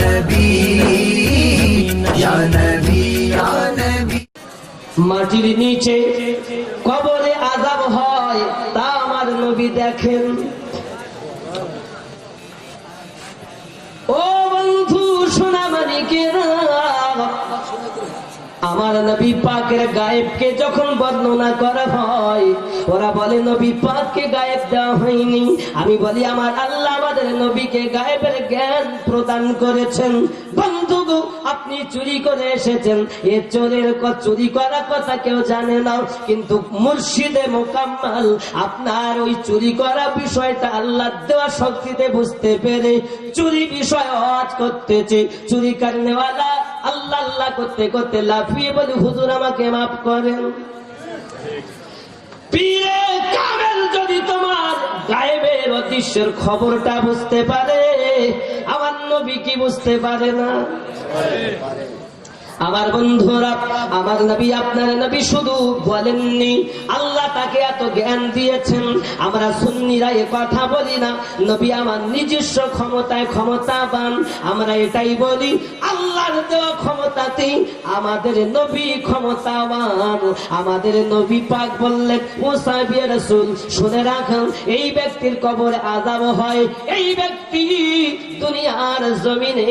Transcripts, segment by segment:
নবী ইয়া নবী ইয়া নবী। মাটির নিচে কবরে আযাব হয় তা আমার নবী দেখেন। ও বন্ধু সোনামানিকেরা, আমার নবী পাকের গায়েবকে যখন বর্ণনা করা হয় ওরা বলে নবী পাককে গায়েব দেওয়া হয়নি। আমি বলি আমার আল্লাহ আমাদের নবীকে গায়েবের জ্ঞান প্রদান করেছেন। বন্ধু গো, আপনি চুরি করে এসেছেন, এ চোরের চুরি করার কথা কেউ জানে না, কিন্তু মুর্শিদে মোকাম্মল আপনার ওই চুরি করা বিষয়টা আল্লাহ দেওয়া শক্তিতে বুঝতে পেরে চুরি বিষয় ওয়াজ করতেছে। চুরি করনেওয়ালা আল্লাহ আল্লাহ করতে করতে লাফিয়ে বলি হুজুর আমাকে মাফ করেন। পীরে কামেল যদি তোমার গায়েবের অদৃশ্যের খবরটা বুঝতে পারে, আমার নবী কি বুঝতে পারে না? আমার বন্ধুরা, আমার নবী আপনার নবী শুধু বলেননি, আল্লাহ তাকে এত জ্ঞান দিয়েছেন। আমরা সুন্নিরা এ কথা বলি না নবী আমার নিজস্ব ক্ষমতায় ক্ষমতাবান, আমরা এটাই বলি আল্লাহর দেওয়া ক্ষমতাতে আমাদের নবী ক্ষমতাবান। আমাদের নবী পাক বললেন ও সাহাবী রাসূল শুনে রাখুন, এই ব্যক্তির কবরে আযাব হয়, এই ব্যক্তি দুনিয়ার জমিনে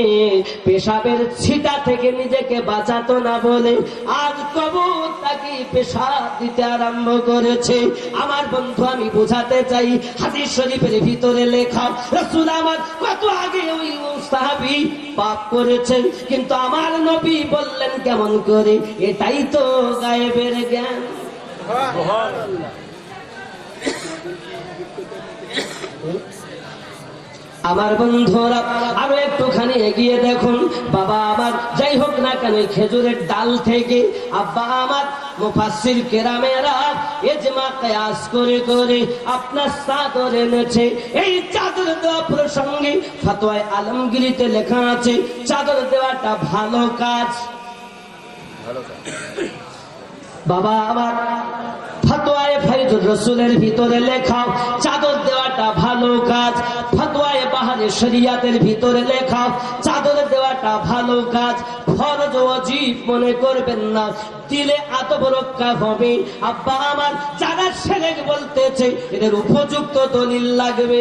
পেশাবের ছিটা থেকে নিজেকে বাঁচাতো না বলে আজ কবর তাকে পেশাব দিতে আরম্ভ করেছে। আমার বন্ধু আমি বোঝাতে চাই, হাদিস শরীফের ভিতরে লেখা রাসূল আমার কত আগে ওই সাহাবী পাপ করেছেন, কিন্তু আমার নবী বললেন কেমন করে? এটাই তো গায়েবের জ্ঞান। আমার বন্ধুরা আরো একটুখানি এগিয়ে দেখুন, বাবা আমার যাই হোক না কেন খেজুরের ডাল থেকে আব্বা আমার মুফাসসির কেরামেরা ইজমা কিয়াস করে করে আপনার চাদর এনেছে। এই চাদর দেওয়া প্রসঙ্গে ফতোয়ায়ে আলমগীরিতে লেখা আছে চাদর দেওয়াটা ভালো কাজ। বাবা আমার ফতোয়ায়ে ফাইজুর রাসূলের ভিতরে লেখা চাদর দেওয়াটা ভালো কাজ। ফতোয়ায়ে বাহারে শরিয়াতের ভিতরে লেখা চাদর দেওয়াটা ভালো কাজ। ফরজ ওয়াজিব মনে করবেন না, দিলে আত্মরক্ষা হবে। আব্বা আমার যারা শিরক বলতেছে এদের উপযুক্ত দলিল লাগবে,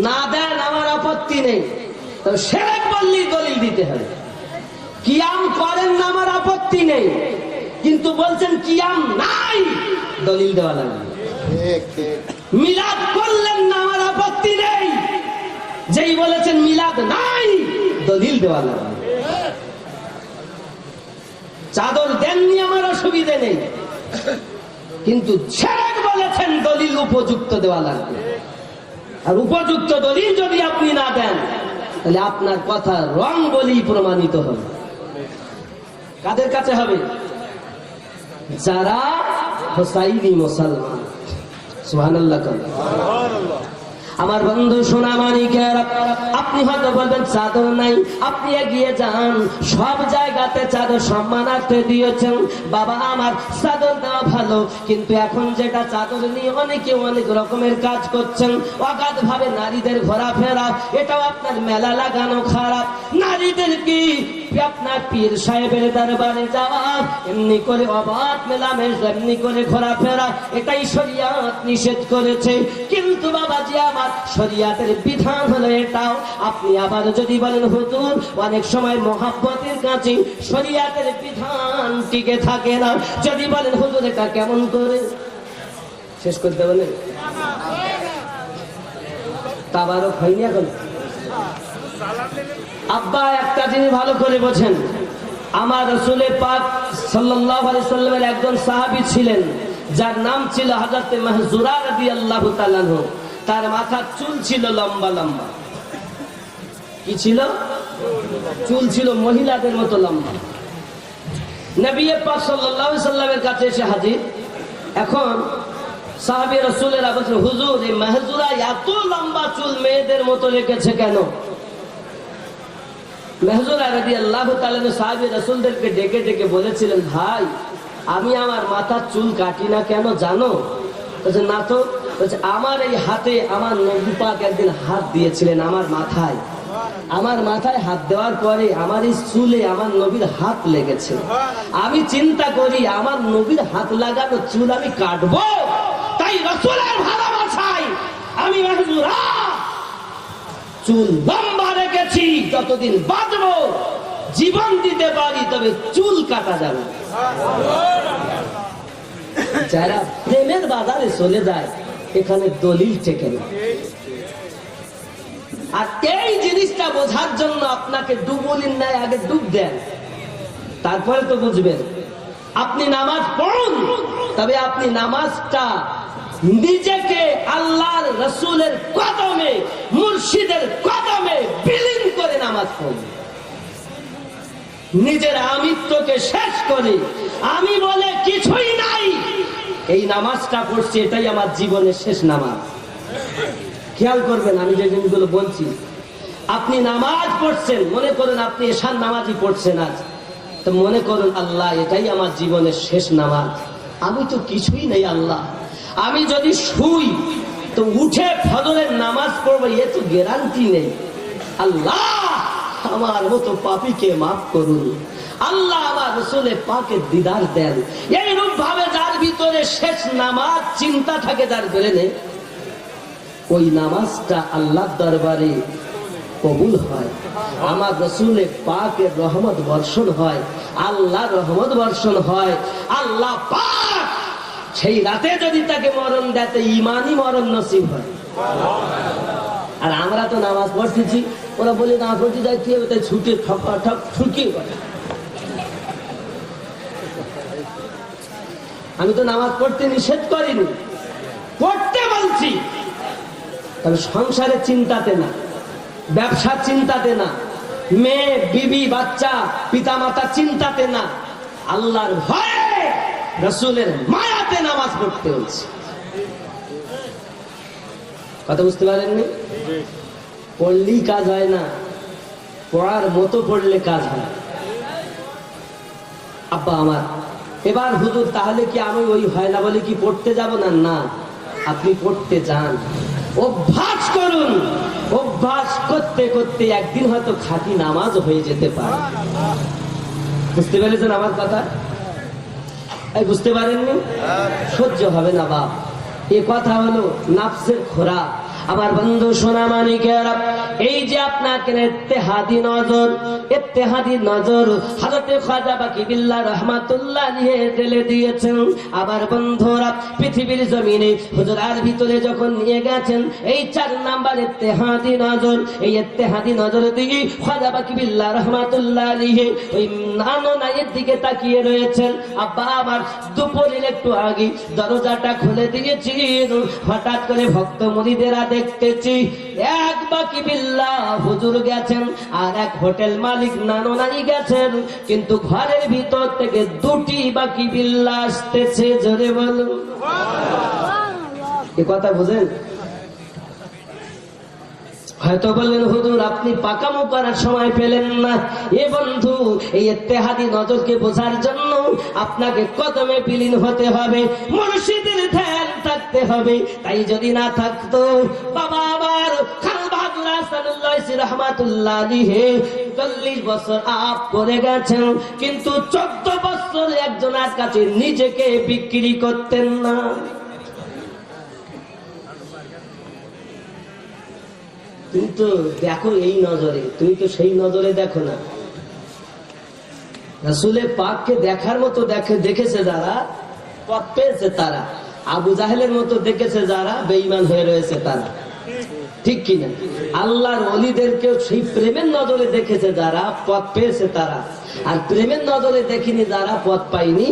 না দেন আমার আপত্তি নেই, তো শিরক বললি দলিল দিতে হবে। কিয়াম করেন না আমার আপত্তি নেই, কিন্তু বলছেন কিয়াম নাই, দলিল দেওয়া লাগবে। মিলাদ করলেন না আমার আপত্তি নেই, যেই বলেছেন মিলাদ নাই দলিল দেওয়া লাগবে। চাদর দেননি আমার অসুবিধে নেই, কিন্তু শিরক বলেছেন দলিল উপযুক্ত দেওয়া লাগবে। আর উপযুক্ত দলিল যদি আপনি না দেন তাহলে আপনার কথা রং বলেই প্রমাণিত হবে। কাদের কাছে হবে? যারা হোসাইনি মুসলমান। সুবহানাল্লাহ। আমার বন্ধু সোনামানিকেরা, আপনি হয়তো বলবেন চাদর নাই, আপনি এগিয়ে যান, সব জায়গাতে চাদর সম্মানার্থে দিয়েছেন। বাবা আমার চাদর দেওয়া ভালো, কিন্তু এখন যেটা চাদর নিয়ে অনেকে অনেক রকমের কাজ করছেন, অগাধ ভাবে নারীদের ঘোরাফেরা, এটাও আপনার মেলা লাগানো খারাপ। নারীদের কি আপনার পীর সাহেবের দরবারে যাওয়া, এমনি করে অবাধ মেলামেশা, এমনি করে ঘোরাফেরা, এটাই শরিয়াত নিষেধ করেছে। কিন্তু বাবাজি আমার শরিয়াতের বিধান হলো এটাও। আপনি আবার যদি বলেন হুজুর অনেক সময় মহাব্বতের কাছে শরিয়াতের বিধান টিকে থাকে না, যদি বলেন হুজুর এটা কেমন করে শেষ করতে বলেন, তাবারক হয়নি এখন। আব্বা একটা জিনিস ভালো করে বোঝেন, আমার রাসূল পাক সাল্লাল্লাহু আলাইহি সাল্লামের একজন সাহাবী ছিলেন যার নাম ছিল হযরত মাহজুরা রাদিয়াল্লাহু তাআলা আনহু। তার মাথার চুল ছিল লম্বা লম্বা। কি ছিল? চুল ছিল মহিলাদের মতো লম্বা। নবী পাক সাল্লাল্লাহু আলাইহি সাল্লামের কাছে এসে হাজির। এখন সাহাবী রাসূলেরা বলছেন হুজুর এই মাহজুরা এত লম্বা চুল মেয়েদের মতো রেখেছে কেন? মাহজুরা রাদিয়াল্লাহু তাআলা সাহাবী রাসূলদেরকে ডেকে ডেকে বলেছিলেন, ভাই আমি আমার মাথার চুল কাটি না কেন জানো? বলছে না তো। বলছে আমার এই হাতে আমার নবী পাক একদিন হাত দিয়েছিলেন আমার মাথায়, আমার মাথায় হাত দেওয়ার পরে আমার এই চুলে আমার নবীর হাত লেগেছে। আমি চিন্তা করি আমার নবীর হাত লাগানো চুল আমি কাটবো, তাই রাসূলের ভালোবাসায় আমি মাহজুরা চুল লম্বা রেখেছি। যতদিন বাঁচবো জীবন দিতে পারি তবে চুল কাটা যাবে। যারা প্রেমের বাজারে চলে যায় এখানে দলিল টেকে না। আর এই জিনিসটা বোঝার জন্য আপনাকে ডুবুলির ন্যায় আগে ডুব দেন, তারপরে তো বুঝবেন। আপনি নামাজ পড়ুন, তবে আপনি নামাজটা নিজেকে আল্লাহর রাসূলের কদমে, মুর্শিদের কদমে বিলীন করে নামাজ পড়ুন। নিজের আমিত্বকে শেষ করে আমি বলে কিছুই নাই, এই নামাজটা পড়ছি, এটাই আমার জীবনের শেষ নামাজ। খেয়াল করবেন আমি যে জিনিসগুলো বলছি। আপনি নামাজ পড়ছেন, মনে করেন আপনি এশার নামাজই পড়ছেন আজ, তো মনে করুন আল্লাহ এটাই আমার জীবনের শেষ নামাজ। আমি তো কিছুই নেই আল্লাহ, আমি যদি শুই তো উঠে ফজরের নামাজ পড়বো এ তো গ্যারান্টি নেই। আল্লাহ আমার মতো পাপীকে মাফ করুন, আল্লাহ আমার রাসূলে পাকের দিদার দেন। এইরূপ ভাবে যার ভিতরে শেষ নামাজ চিন্তা থাকে, যার ব্রেনে, ওই নামাজটা আল্লাহর দরবারে কবুল হয়। আমার রাসূলে পাকের রহমত বর্ষণ হয়, আল্লাহ রহমত বর্ষণ হয়। আল্লাহ পাক সেই রাতে যদি তাকে মরণ দেয় তো ইমানই মরণ নসিব হয়। আর আমরা তো নামাজ পড়তেছি, ওরা বলে না পড়তে যাই কি হবে, তাই ছুটে ঠক ঠুকিয়ে পড়ে। আমি তো নামাজ পড়তে নিষেধ করিনি, পড়তে বলছি, তবে সংসারের চিন্তাতে না, ব্যবসার চিন্তাতে না, মেয়ে বিবি বাচ্চা পিতা মাতার চিন্তাতে না, আল্লাহর ভয়ে রাসূলের মায়াতে নামাজ পড়তে হচ্ছে। কথা বুঝতে পারেননি? পড়লেই কাজ হয় না, পড়ার মতো পড়লে কাজ হয়। আব্বা আমার এবার হুজুর তাহলে কি আমি ওই হয় না বলে কি পড়তে যাব না? না, আপনি পড়তে যান, অভ্যাস করুন। অভ্যাস করতে করতে একদিন হয়তো খাঁটি নামাজ হয়ে যেতে পারে। বুঝতে পেরেছেন আমার কথা? এই বুঝতে পারেননি? সহ্য হবে না বাপ, এ কথা হলো নাফসের খোরাক। আমার বন্ধু সোনা মানিকেরা, এই যে আপনাকে ইত্তেহাদি নজর হযরত খাজা বাকিবিল্লাহ রাহমাতুল্লাহ আলাইহি ঢেলে দিয়েছেন। আবার বন্ধুরা পৃথিবীর জমিনে হুজুরার ভিতরে যখন নিয়ে গেছেন এই 4 নাম্বার ইত্তেহাদি নজর, এই ইত্তেহাদি নজর দিয়ে খাজা বাকিবিল্লাহ রাহমাতুল্লাহ আলাইহি ওই নাননায়ের দিকে তাকিয়ে রয়েছেন। আব্বা আমার দুপুরের একটু আগে দরজাটা খুলে দিয়েছি, হঠাৎ করে ভক্ত মুরিদেরা দেখতেছি এক বাকিবিল্লাহ হুজুর গেছেন আর এক হোটেল মালিক নাননাই গেছেন, কিন্তু ঘরের ভিতর থেকে 2টি বাকিবিল্লাহ আসতেছে। জোরে বলুন এ কথা বুঝেন? হয়তো বললেন হুজুর আপনি পাকামো করার সময় পেলেন না। এ বন্ধু, এই ইত্তেহাদি নজরকে বোঝার জন্য আপনাকে কদমে বিলীন হতে হবে, মুর্শিদের ধ্যান থাকতে হবে। তাই যদি না থাকতো বাবা আবার খান বাহাদুর হাসানুল্লাহ রাহমাতুল্লাহ আলাইহি 40 বছর আপ করে গেছেন, কিন্তু 14 বছর একজনের কাছে নিজেকে বিক্রি করতেন না। তুমি তো দেখো এই নজরে, তুমি তো সেই নজরে দেখো না। রাসূলে পাককে দেখার মতো দেখেছে যারা, পথ পেয়েছে তারা। আবু জাহেলের মতো দেখেছে যারা, বেঈমান হয়ে রয়েছে তারা। ঠিক কিনা? আল্লাহর ওলিদেরকেও সেই প্রেমের নজরে দেখেছে যারা, পথ পেয়েছে তারা। আর প্রেমের নজরে দেখিনি যারা, পথ পায়নি।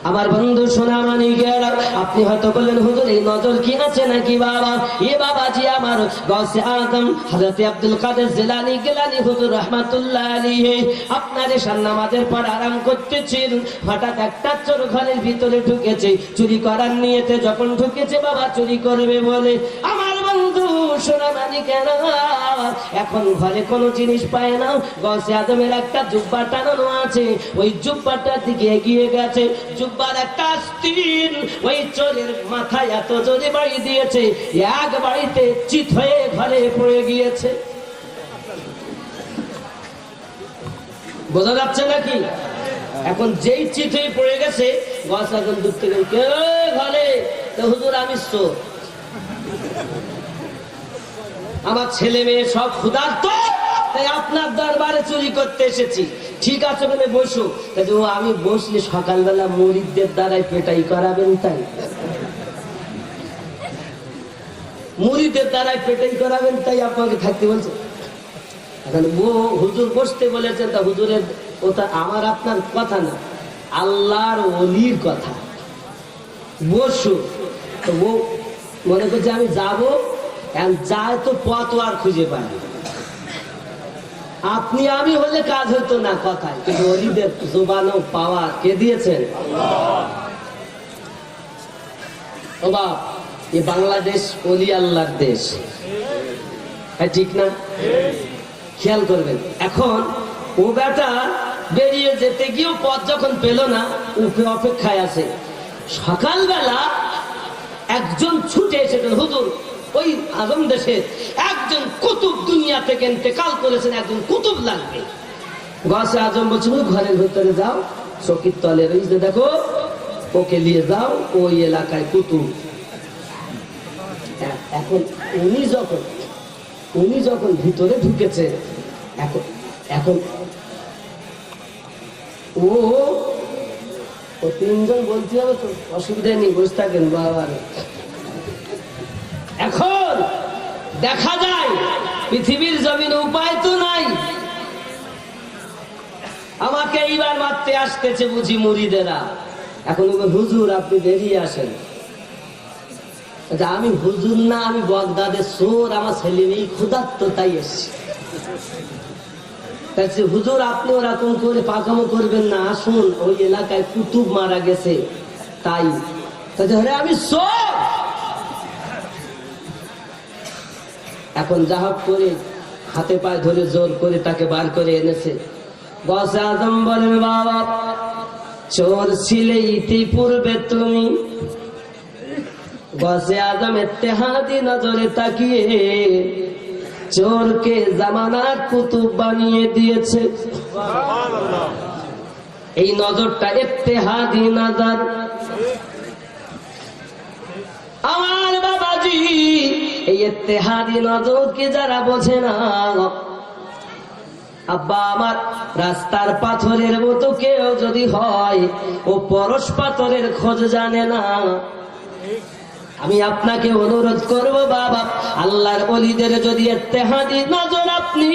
আমার বন্ধু সোনা মানিকেরা, আপনি হয়তো বললেন হুজুর এই নজর কি আছে নাকি? বাবা এ বাবাজি আমার গাউসে আজম হযরত আব্দুল কাদের জিলানী গিলানী হুজুর রাহমাতুল্লাহ আলাইহি আপনার এশার নামাজের পর আরাম করতেছেন, হঠাৎ একটা চোর ঘরের ভিতরে ঢুকেছে। চুরি করার নিয়তে যখন ঢুকেছে বাবা, চুরি করবে বলে, আমার বন্ধু সোনা মানিকেরা এখন ঘরে কোনো জিনিস পায় না, গসে আজমের একটা জুব্বা টানানো আছে, ওই জুব্বাটার দিকে এগিয়ে গেছে, জুব্বার একটা আস্তিন ওই চোরের মাথায় এত জোরে বাড়ি দিয়েছে, এক বাড়িতে চিত হয়ে ঘরে পড়ে গিয়েছে। বোঝা যাচ্ছে নাকি? এখন যেই চিত হয়ে পড়ে গেছে, গস আজম দূর থেকে কে ঘরে? তো হুজুর আমি চোর, আমার ছেলে মেয়ে সব ক্ষুধার্ত, তাই আপনার দরবারে চুরি করতে এসেছি। ঠিক আছে বলে বসো। আমি বসলে সকালবেলা মুরিদদের দ্বারাই পেটাই করাবেন, তাই মুরিদের দ্বারাই পেটাই করাবেন, তাই আপনাকে থাকতে বলছে। এখন হুজুর বসতে বলেছেন, তা হুজুরের কথা আমার আপনার কথা না, আল্লাহর ওলির কথা। বসো। তো ও মনে করছে আমি যাবো, যায় তো পথ আর খুঁজে পাই। আপনি আমি হলে কাজ হতো না কথায়, কিন্তু ওলিদের জোবানো পাওয়ার কে দিয়েছেন? ও বাপ, এ বাংলাদেশ ওলি আল্লাহর দেশ, হ্যাঁ ঠিক না? খেয়াল করবেন। এখন ও বেটা বেরিয়ে যেতে গিয়েও পথ যখন পেল না, ওকে অপেক্ষায় আছে। সকালবেলা একজন ছুটে এসেছেন, হুজুর ওই আজম দেশের একজন কুতুব দুনিয়া থেকে ইন্তেকাল করেছেন, একজন কুতুব লাগবে। গসে আজম বলছিল ঘরের ভিতরে যাও, চকির তলে রয়েছে দেখো, ওকে নিয়ে যাও, ওই এলাকায় কুতুব। এখন উনি যখন ভিতরে ঢুকেছে, এখন ও তিনজন বলতে হবে তো, অসুবিধা নেই, বসে থাকেন বাবা। এখন দেখা যায় পৃথিবীর জমিনে উপায় তো নাই, আমাকে এইবার মারতে আসতেছে বুঝি মুরিদেরা। এখন হুজুর আপনি বেরিয়ে আসেন। আমি হুজুর না, আমি বগদাদের চোর, আমার ছেলে মেয়ে ক্ষুধার্ত, তাই এসছি। হুজুর আপনি ওরকম করে পাকামো করবেন না, আসুন ওই এলাকায় কুতুব মারা গেছে, তাই। আমি চোর। এখন যা হোক করে হাতে পায়ে ধরে জোর করে তাকে বার করে এনেছে। গসে আজম বলেন, বাবা চোর ছিলে ইতিপূর্বে তুমি। গসে আজম ইত্তেহাদি নজরে তাকিয়ে চোরকে জামানার কুতুব বানিয়ে দিয়েছে। এই নজরটা ইত্তেহাদি নজর। আমার বাবাজি, এই ইত্তেহাদি নজরকে যারা বোঝে না, আব্বা আমার রাস্তার পাথরের মতো কেউ যদি হয়, ও পরশ পাথরের খোঁজ জানে না। আমি আপনাকে অনুরোধ করব বাবা, আল্লাহর ওলিদের যদি ইত্তেহাদি নজর আপনি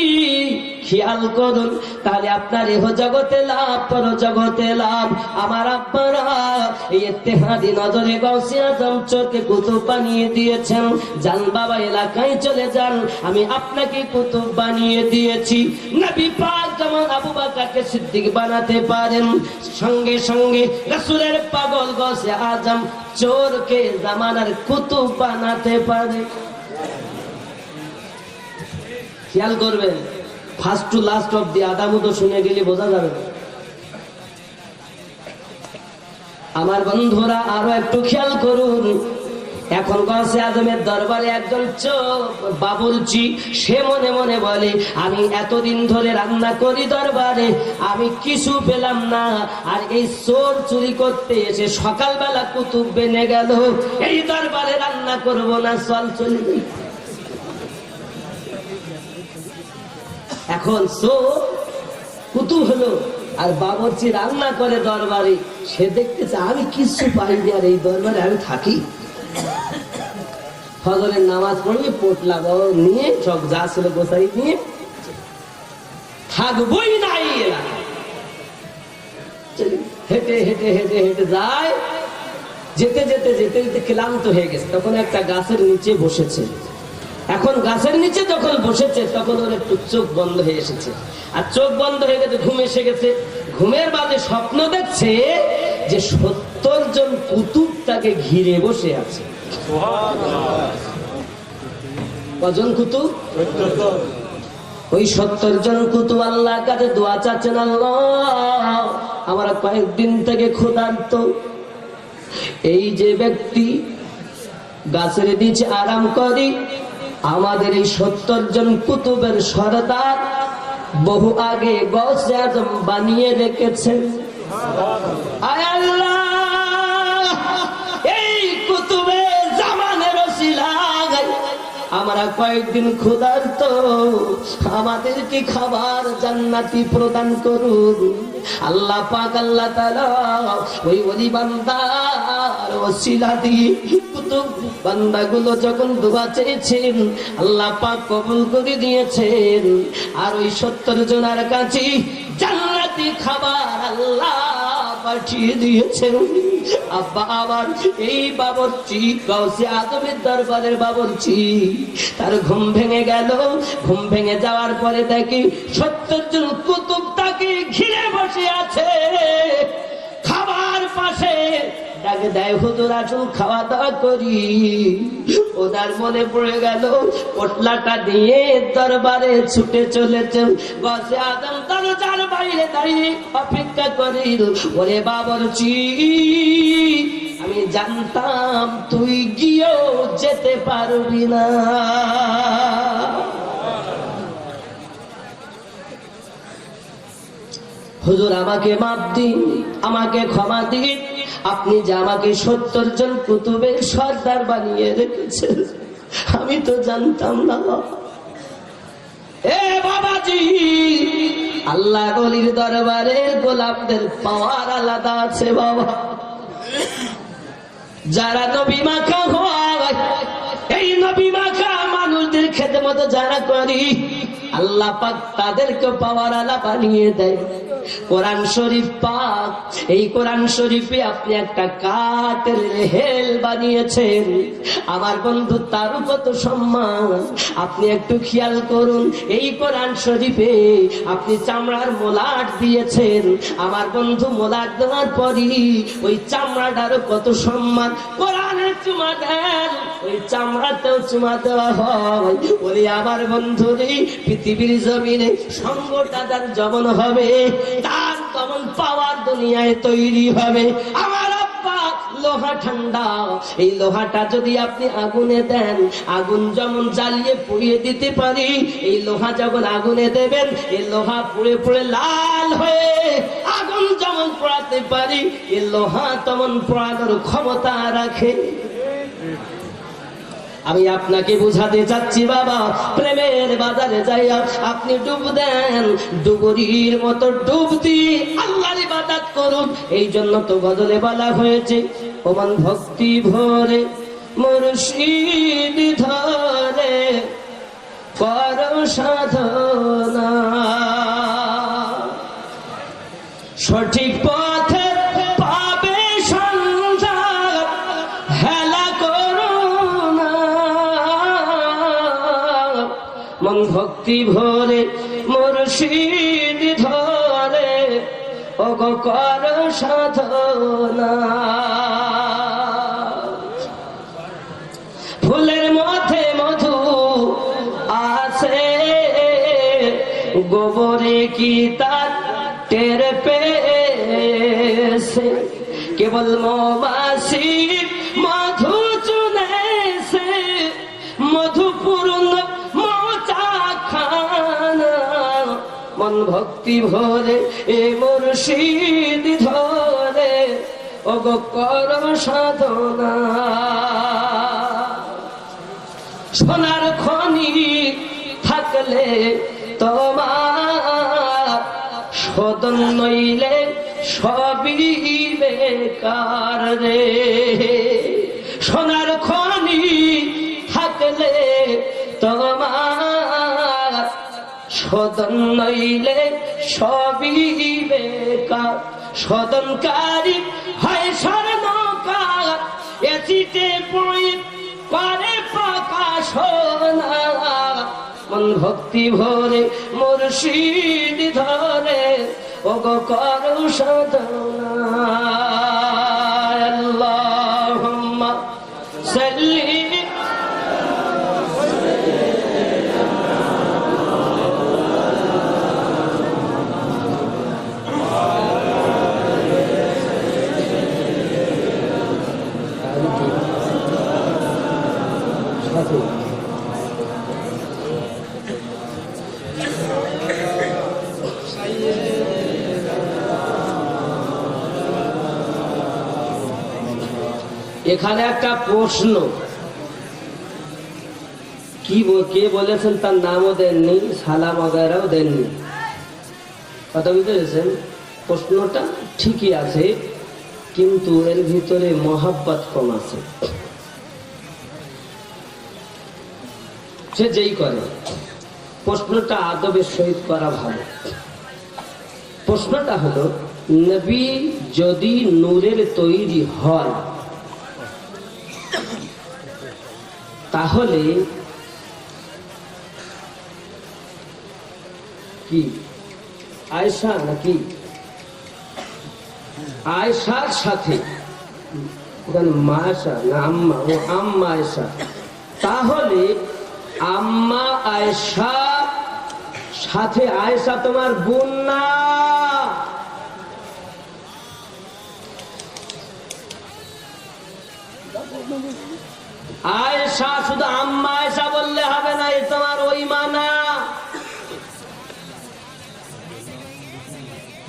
খেয়াল করুন, তাহলে আপনার এহ জগতে লাভ, পর জগতে লাভ। আমার আব্বারা এই ইত্তেহাদি নজরে গৌসে আজম চোরকে কুতুব বানিয়ে দিয়েছেন। যান বাবা এলাকায় চলে যান, আমি আপনাকে কুতুব বানিয়ে দিয়েছি। নবী পাক যেমন আবু বকরকে সিদ্দিক বানাতে পারেন, সঙ্গে সঙ্গে রাসূলের পাগল গৌসে আজম চোরকে জামানার কুতুব বানাতে পারে। খেয়াল করবেন, first to last of the আদামুদ শুনে গেলে বোঝা যাবে না। আমার বন্ধুরা আরো একটু খেয়াল করুন। এখন গৌসে আজমের দরবারে একজন চোর বাবুলচি, সে মনে মনে বলে আমি এতদিন ধরে রান্না করি দরবারে, আমি কিছু পেলাম না, আর এই চোর চুরি করতে এসে সকালবেলা কুতুব বেনে গেল, এই দরবারে রান্না করব না, চল চলে যাই। এখন চোর কুতুব হলো, আর বাবুর্চি রান্না করে দরবারে, সে দেখতেছে আমি কিছু পাইনি, আর এই দরবারে আমি থাকি। ফজরের নামাজ পড়বে, পোটলা বড় নিয়ে সব যা ছিল গোসাই নিয়ে থাকবই নাই। হেঁটে হেঁটে হেঁটে হেঁটে যায়, যেতে যেতে যেতে যেতে ক্লান্ত হয়ে গেছে, তখন একটা গাছের নিচে বসেছে। এখন গাছের নিচে যখন বসেছে, তখন ওর একটু চোখ বন্ধ হয়ে এসেছে, আর চোখ বন্ধ হয়ে গেছে, ঘুম এসে গেছে। ঘুমের বাদে স্বপ্ন দেখছে যে 70 জন কুতুব তাকে ঘিরে বসে আছে। কজন কুতুব? ওই 70 জন কুতুব আল্লাহর কাছে দোয়া চাচ্ছেন, আল্লাহ আমরা কয়েকদিন থেকে ক্ষুধার্ত, এই যে ব্যক্তি গাছের নিচে আরাম করি, আমাদের এই 70 জন কুতুবের সরদার বহু আগে গৌসে আজম বানিয়ে রেখেছেন। আয় আল্লাহ, এই কুতুবে জামানের ওসিলায় আমরা কয়েকদিন ক্ষুধার্ত, আমাদেরকে খাবার জান্নাতি প্রদান করুন। আল্লাহ পাক আল্লাহ তাআলা ওই ওলি বান্দার ওসিলা দিয়ে কুতুব বান্দাগুলো যখন দোয়া চেয়েছেন আল্লাহ পাক কবুল করে দিয়েছেন। আর ওই 70 জনের কাছে জান্নাতি খাবার আল্লাহ পাঠিয়ে দিয়েছেন। আব্বা আমার এই বাবরচি গাউসে আজমের দরবারের বাবরচি, তার ঘুম ভেঙে গেল। ঘুম ভেঙে যাওয়ার পরে দেখি 70 জন কুতুব তাকে ঘিরে বসে আছে। খাবার পাশে ডাকে দেয়, হুজুর আসুন খাওয়া দাওয়া করি। ওনার মনে পড়ে গেল পোটলাটা নিয়ে দরবারে ছুটে চলেছে। গাউসে আজম দরজার বাইরে দাঁড়িয়ে অপেক্ষা করি। ওরে বাবরচি, আমি জানতাম তুই গিয়েও যেতে পারবি না। হুজুর আমাকে মাফ দিন, আমাকে ক্ষমা দিন, আপনি যে আমাকে 70 জন কুতুবের সর্দার বানিয়ে রেখেছেন আমি তো জানতাম না। এ বাবাজি, আল্লাহর ওলির দরবারে গোলাপদের পাওয়ার আলাদা আছে বাবা। যারা নবী মাখা হয়, এই নবী মাখা মানুষদের খেদমত যারা করি, আল্লাহ পাক তাদেরকে পাওয়ার আলা বানিয়ে দেয়। কোরআন শরীফ পাক, এই কোরআন শরীফে আপনি একটা কাঠের হেল বানিয়েছেন। আমার বন্ধু তার কত সম্মান, আপনি একটু খেয়াল করুন। এই কোরআন শরীফে আপনি চামড়ার মোলাট দিয়েছেন। আমার বন্ধু মোলাট দেওয়ার পরই ওই চামড়াটারও কত সম্মান। কোরআনের চুমা দেন, ওই চামড়াতেও চুমা দেওয়া হয়। বলি আমার বন্ধুরে, পৃথিবীর জমিনে সঙ্গটা যার যেমন হবে তার তেমন পাওয়ার দুনিয়ায় তৈরি হবে। আমার আব্বা লোহা ঠান্ডা, এই লোহাটা যদি আপনি আগুনে দেন, আগুন যেমন জ্বালিয়ে পুড়িয়ে দিতে পারি, এই লোহা যখন আগুনে দেবেন, এই লোহা পুড়ে পুড়ে লাল হয়ে আগুন যেমন পোড়াতে পারি, এই লোহা তেমন পোড়ানোর ক্ষমতা রাখে। আমি আপনাকে বুঝাতে চাচ্ছি বাবা, প্রেমের বাজারে যাইয়া আপনি ডুব দেন, ডুবুরির মতো ডুব দিয়ে আল্লাহর ইবাদত করুন। এই জন্য তো গজলে বলা হয়েছে, ওমান ভক্তি ভরে মুর্শিদ ধরে কর সাধনা, সঠিক পথে পাবে সন্ধান, হেলা করো না। মন ভক্তি ভরে মুর্শিদ ধরে ওগো কর সাধনা। ফুলের মধ্যে মধু আছে, গোবরে কি তার টের পেয়েছে, কেবল মৌমাছি মধু চুনেছে, মধুপূর্ণ মৌচা খানা। মন ভক্তি ভরে এ মুর্শিদ ধরে ওগো কর সাধনা। সোনার খনি থাকলে তোমার সদন নইলে সবই বেকার রে। সোনার খনি থাকলে তোমার সদন নইলে সবই বেকার। সদনকারী হয় স্বর্ণকার, এচিতে পড়ে করে প্রকাশনা। মন ভক্তি ভরে মুর্শিদ ধরে ওগো করো সাধনা। আল্লাহুম্মা সাল্লি এখানে একটা প্রশ্ন, কে বলেছেন তার নামও দেননি, সালাম আগারাও দেননি। কথা বুঝতে পেরেছেন? প্রশ্নটা ঠিকই আছে, কিন্তু এর ভিতরে মহাব্বত কম আছে। সে যেই করে, প্রশ্নটা আদবের সহিত করা ভালো। প্রশ্নটা হলো, নবী যদি নূরের তৈরি হয় তাহলে কি আয়েশা নাকি আয়েশার সাথে, মায়েশা না আম্মা, ও আম্মা আয়েশা, তাহলে আম্মা আয়েশা সাথে আয়েশা তোমার বোন না? আয়েশা শুধু আম্মা আয়েশা বললে হবে না, এ তোমার ওই মা না।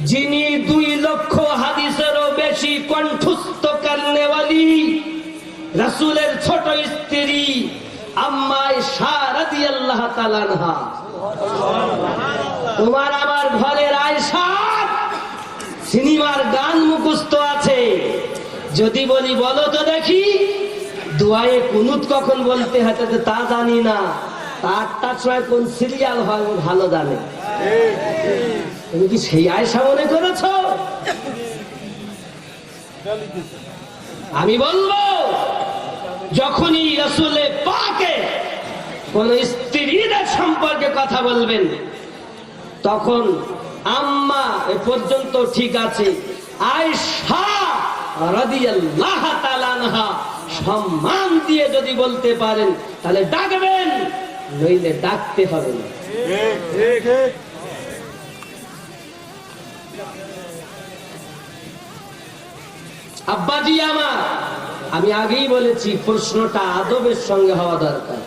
যিনি 2 লক্ষ হাদিসেরও বেশি কণ্ঠস্থ করনেওয়ালি রাসূলের ছোট স্ত্রী আম্মা আয়েশা রাদিয়াল্লাহু তাআলা আনহা। তোমার আমার ঘরের আয়েশা সিনেমার গান মুখস্থ আছে, যদি বলি বলো তো দেখি দোয়ায়ে কুনুত কখন বলতে হয় তা জানি না, 8টার সময় কোন সিরিয়াল হয় ও ভালো জানে। তুমি কি সেই আয়েশা মনে করেছ? আমি বলবো, যখনই রাসূলে পাকে কোন স্ত্রীদের সম্পর্কে কথা বলবেন, তখন আম্মা এ পর্যন্ত ঠিক আছে, আয়েশা রাদিয়াল্লাহু তাআলা আনহা সম্মান দিয়ে যদি বলতে পারেন তাহলে ডাকবেন, নইলে ডাকতে হবে না। আব্বাজি আমার, আমি আগেই বলেছি প্রশ্নটা আদবের সঙ্গে হওয়া দরকার,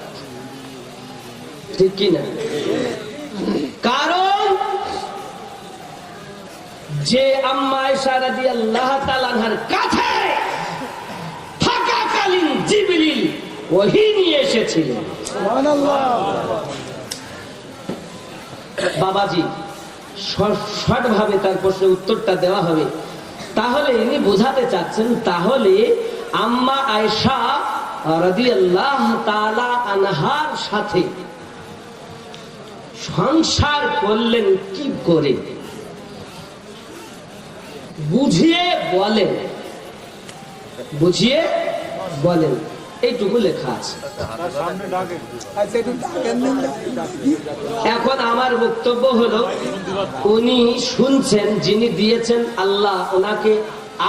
ঠিক কিনা? কারণ যে আম্মা আয়েশা রাদিয়াল্লাহু তাআলা আনহার কাছে থাকাকালীন জিবরিল ওহী নিয়ে এসেছিলেন। সুবহানাল্লাহ। বাবাজি শর্টভাবে তার প্রশ্নের উত্তরটা দেওয়া হবে। তাহলে ইনি বোঝাতে চাচ্ছেন, তাহলে আম্মা আয়েশা রাদিয়াল্লাহু তাআলা আনহার সাথে সংসার করলেন কি করে, বুঝিয়ে বলেন, বুঝিয়ে বলেন, এইটুকু লেখা আছে। এখন আমার বক্তব্য হলো, উনি শুনছেন, যিনি দিয়েছেন আল্লাহ ওনাকে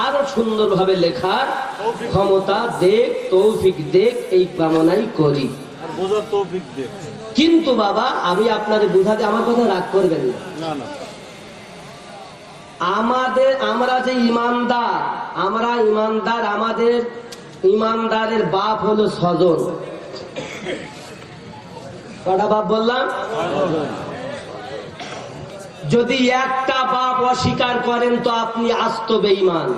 আরো সুন্দরভাবে লেখার ক্ষমতা দেখ, তৌফিক দেখ, এই কামনাই করি। কিন্তু বাবা আমি আপনাদের বুঝাতে, আমার কথা রাগ করবেন না। আমরা যে ইমানদার, আমরা ইমানদার, আমাদের ইমানদারের বাপ হলো 6 জন। কটা বাপ বললাম? যদি একটা বাপ অস্বীকার করেন তো আপনি আস্ত বেঈমান।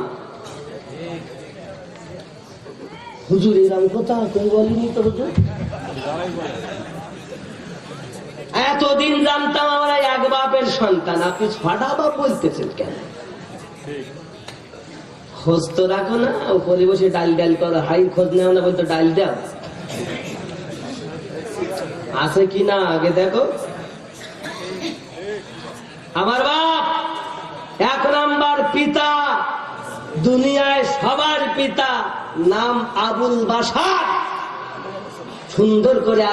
হুজুর এরকম কথা কেউ বলেনি তো হুজুর। এতদিন জানতাম আমরা এক বাপের সন্তান, আপনি 6টা বাপ বলতেছেন কেন? খোঁজ তো রাখো না, উপরে বসে ডাল ডাল করো, হাই খোঁজ নেও না, বলতো ডাল দাও, আছে কিনা আগে দেখো। আমার বাপ 1 নাম্বার পিতা, দুনিয়ায় সবার পিতা, নাম আবুল বাশার। সুন্দর করে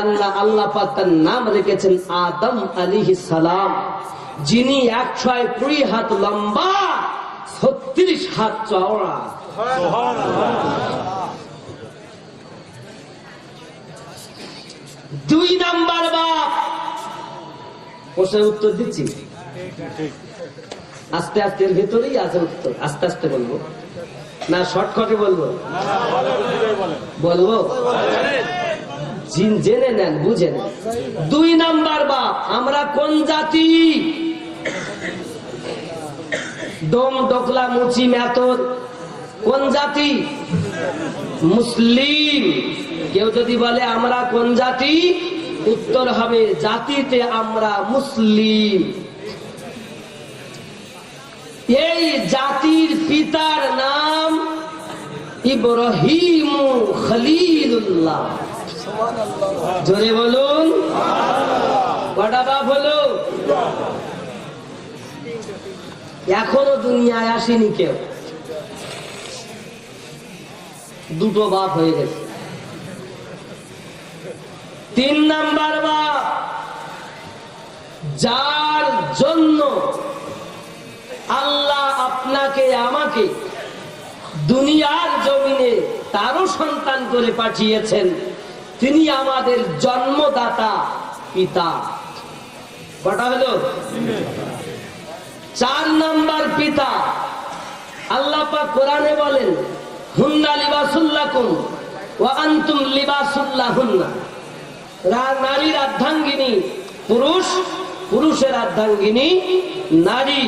আল্লাহ পাক তার নাম রেখেছেন আদম আলাইহিস সালাম, যিনি 120 হাত লম্বা, 36 হাত চওড়া। দুই নাম্বার বাপ, প্রশ্নের উত্তর দিচ্ছি, আস্তে আস্তে, এর ভেতরেই আছে উত্তর, আস্তে আস্তে বলবো না শর্টকাটে বলবো? বলবো, জেনে নেন, বুঝেন। 2 নাম্বার বাপ, আমরা কোন জাতি? ডোম ডোকলা মুচি মেতর কোন জাতি? মুসলিম। কেউ যদি বলে আমরা কোন জাতি, উত্তর হবে জাতিতে আমরা মুসলিম। এই জাতির পিতার নাম ইব্রাহিম খলিলুল্লাহ। জোরে বলুন। কটা বাপ হলো? এখনো দুনিয়ায় আসেনি কেউ, দুটো বাপ হয়ে গেছে। 3 নাম্বার বাপ, যার জন্য আল্লাহ আপনাকে আমাকে দুনিয়ার জমিনে তারও সন্তান করে পাঠিয়েছেন, তিনি আমাদের জন্মদাতা পিতা। কটা হলো? 4 নাম্বার পিতা। আল্লাহ পাক কোরআনে বলেন, হুন্না লিবাসুল লাকুম ওয়া আনতুম লিবাসুল লাহুন্না। নারীর অর্ধাঙ্গিনী পুরুষ, পুরুষের অর্ধাঙ্গিনী নারী।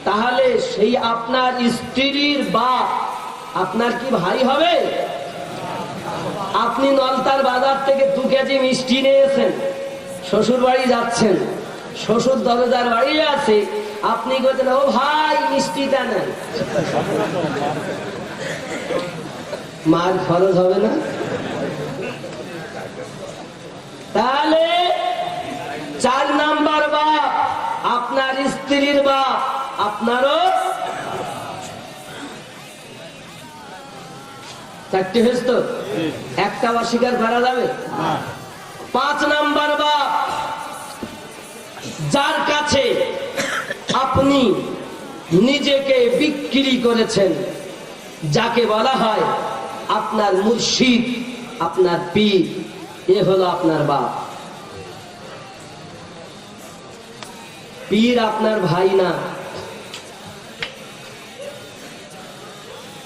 তাহলে সেই আপনার স্ত্রীর বাপ আপনার কি ভাই হবে? আপনি নলতার বাজার থেকে 2 কেজি মিষ্টি নিয়েছেন, শ্বশুর বাড়ি যাচ্ছেন, শ্বশুর দরজার বাড়ি আছে, আপনি বলছেন ও ভাই মিষ্টিটা নেন, মার খরচ হবে না? তাহলে 4 নাম্বার বাপ আপনার স্ত্রীর বাপ আপনারও 4টি হয়েছে তো, একটা অস্বীকার করা যাবে? 5 নাম্বার বাপ, যার কাছে আপনি নিজেকে বিক্রি করেছেন, যাকে বলা হয় আপনার মুর্শিদ, আপনার পীর, এ হলো আপনার বাপ। পীর আপনার ভাই না,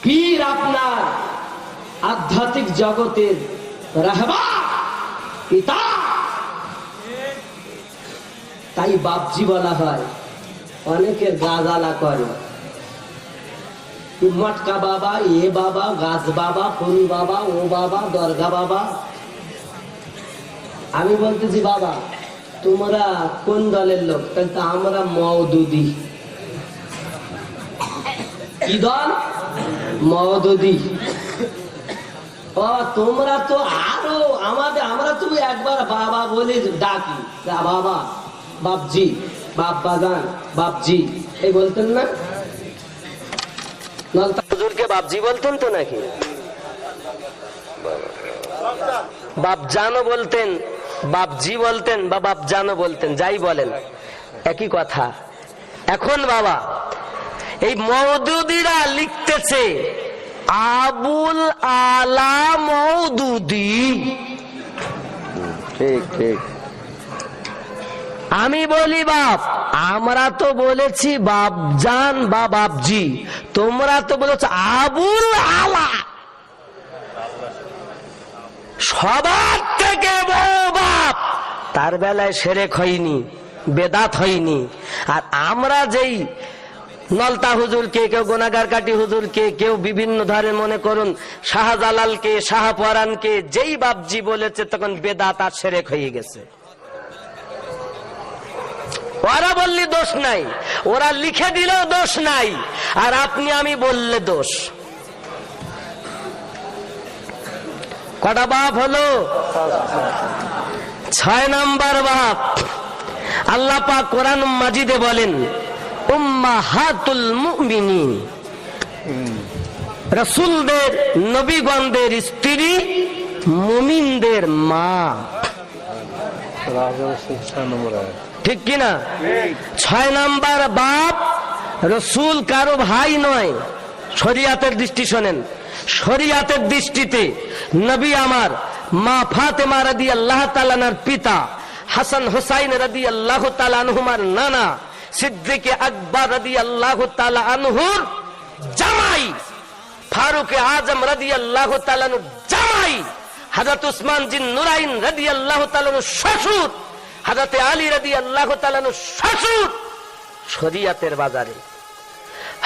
পীর আপনার আধ্যাত্মিক জগতের রাহবার, পিতা। তাই বাপজি বলা হয়। অনেকের গাজালা করে, মটকা বাবা, এ বাবা, গাছ বাবা, ফুল বাবা, ও বাবা, দরগা বাবা। আমি বলতেছি বাবা তোমরা কোন দলের লোক? কিন্তু আমরা মওদুদি। কি দল? মওদুদি। ও তোমরা তো আরো আমাদের, আমরা তুমি একবার বাবা বলে ডাকি, বাবা, বাপজি, বাপ বাগান, বাপজি, এই বলতেন না? নলতা হুজুরকে বাপজি বলতেন তো নাকি? বাপজানও বলতেন, বাপজি বলতেন বা বাপজানও বলতেন, যাই বলেন একই কথা। এখন বাবা এই মওদুদিরা লিখতেছে আবুল আলা মওদুদি। ঠিক ঠিক। আমি বলি বাপ, আমরা তো বলেছি বাপজান বা বাপজি, তোমরা তো বলেছ আবুল আলা। সবার থেকে বড় বাপ, তার বেলায় শিরক হয়নি, বেদাত হয়নি। আর আমরা যেই নলতা হুজুরকে, কেউ গুনাহগার কাটি হুজুরকে, কেউ বিভিন্ন ধরনের মনে করুন শাহজালালকে, শাহপরানকে যেই বাপজি বলেছে তখন বেদাত আর শিরক হয়ে গেছে। ওরা বললে দোষ নাই, ওরা লিখে দিলেও দোষ নাই, আর আপনি আমি বললে দোষ। কটা বাপ হলো? 6 নাম্বার বাপ। আল্লাহ পাক কোরআন মাজিদে বলেন উম্মাহাতুল মুমিনিন, রাসূলদের, নবীগণদের স্ত্রী, মুমিনদের মা। ঠিক কিনা? 6 নাম্বার বাপ। রসুল কারো ভাই নয়। শরিয়াতের দৃষ্টি শোনেন, শরিয়াতের দৃষ্টিতে নবী আমার মা ফাতেমা রাদিয়াল্লাহু তাআলা আনহার পিতা, হাসান হুসাইন রাদিয়াল্লাহু তাআলা আনহুমার নানা, সিদ্দিক আকবর রাদিয়াল্লাহু তাআলা আনহুর জামাই, ফারুক আজম রাদিয়াল্লাহু তাআলা আনহুর জামাই, হযরত উসমান জিন নুরাইন রাদিয়াল্লাহু তাআলা আনহুর শ্বশুর, হযরত আলী রাদিয়াল্লাহু তাআলা আনহুর শ্বশুর। শরিয়াতের বাজারে,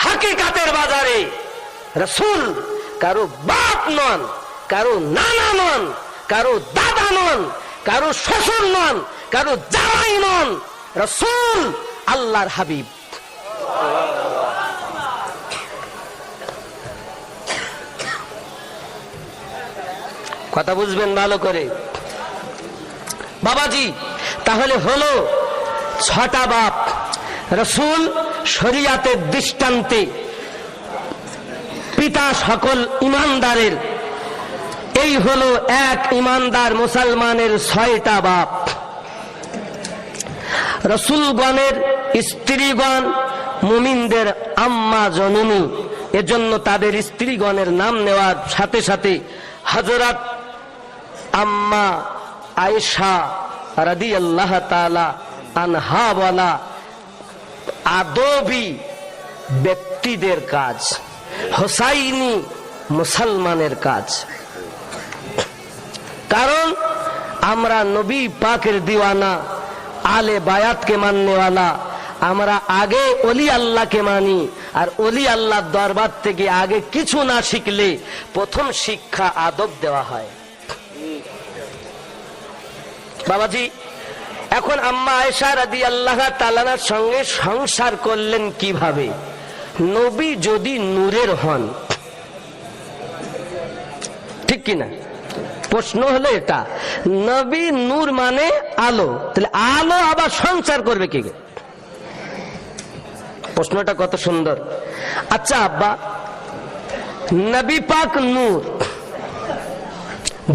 হাকিকাতের বাজারে রাসূল কারো বাপ নন, কারো নানা নন, কারো দাদা নন, কারো শ্বশুর নন, কারো জামাই নন। রাসূল আল্লাহর হাবিব। কথা বুঝবেন ভালো করে বাবাজি। তাহলে হলো 6টা বাপ। রাসূল শরীয়তের দৃষ্টান্তে পিতা সকল ইমানদারের। এই হলো এক ইমানদার মুসলমানের 6টা বাপ। রাসূলগণের স্ত্রীগণ মুমিনদের আম্মা জননী, এজন্য তাদের স্ত্রীগণের নাম নেওয়ার সাথে সাথে হযরত আম্মা আয়েশা রাদিয়াল্লাহু তাআলা আনহা বলা আদবী ব্যক্তিদের কাজ, হোসাইনি মুসলমানের কাজ। কারণ আমরা নবী পাকের দিওয়ানা, আলে বায়াতকে মাননেওয়ালা। আমরা আগে ওলি আল্লাহকে মানি, আর ওলি আল্লাহর দরবার থেকে আগে কিছু না শিখলে প্রথম শিক্ষা আদব দেওয়া হয়। বাবাজি, এখন আম্মা আয়েশা রাদিয়াল্লাহু তাআলার সঙ্গে সংসার করলেন কিভাবে? নবী যদি নূরের হন, ঠিক কিনা? প্রশ্ন হলো এটা, নবী নূর মানে আলো, তাহলে আলো আবার সংসার করবে কি? প্রশ্নটা কত সুন্দর। আচ্ছা আব্বা, নবী পাক নূর,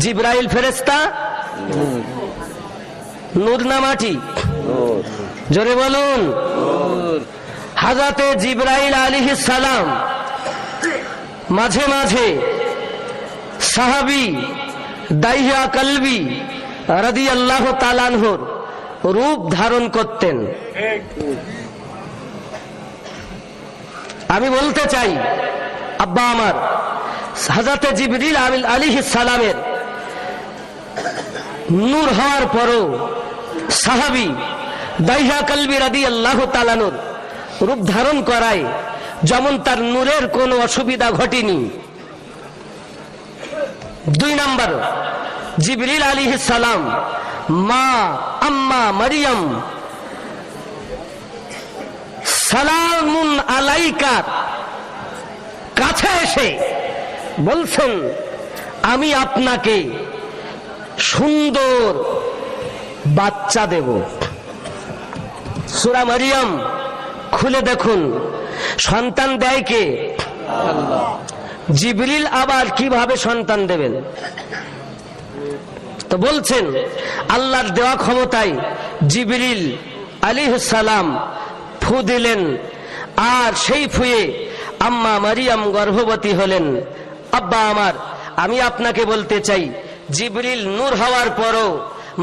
জিবরাইল ফেরেশতা নূর না মাটি? জোরে বলুন। হযরতে জিবরাইল আলাইহিস সালাম মাঝে মাঝে সাহাবী দাইয়া কলবি রাদিয়াল্লাহু তাআলা আনহুর রূপ ধারণ করতেন। আমি বলতে চাই আব্বা আমার, হযরতে জিবরিল আলাইহিস সালামের নূর হওয়ার পরও সাহাবী দাইয়া কলবি রাদিয়াল্লাহু তাআলা আনহুর রূপ ধারণ করায় যেমন তার নূরের কোনো অসুবিধা ঘটেনি। 2 নাম্বার, জিবরিল আলাইহিস সালাম মা আম্মা মারিয়াম সালামুন আলাইকা কাছে এসে বলছেন, আমি আপনাকে সুন্দর বাচ্চা দেব। সূরা মারিয়াম খুলে দেখুন, সন্তান দেয় কে? আল্লাহ। জিবরিল আবার কিভাবে সন্তান দেবেন? তো বলছেন আল্লাহর দেওয়া ক্ষমতায় জিবরিল আলাইহিস সালাম ফু দিলেন, আর সেই ফুয়ে আম্মা মারিয়াম গর্ভবতী হলেন। আব্বা আমার, আমি আপনাকে বলতে চাই, জিবরিল নূর হওয়ার পরও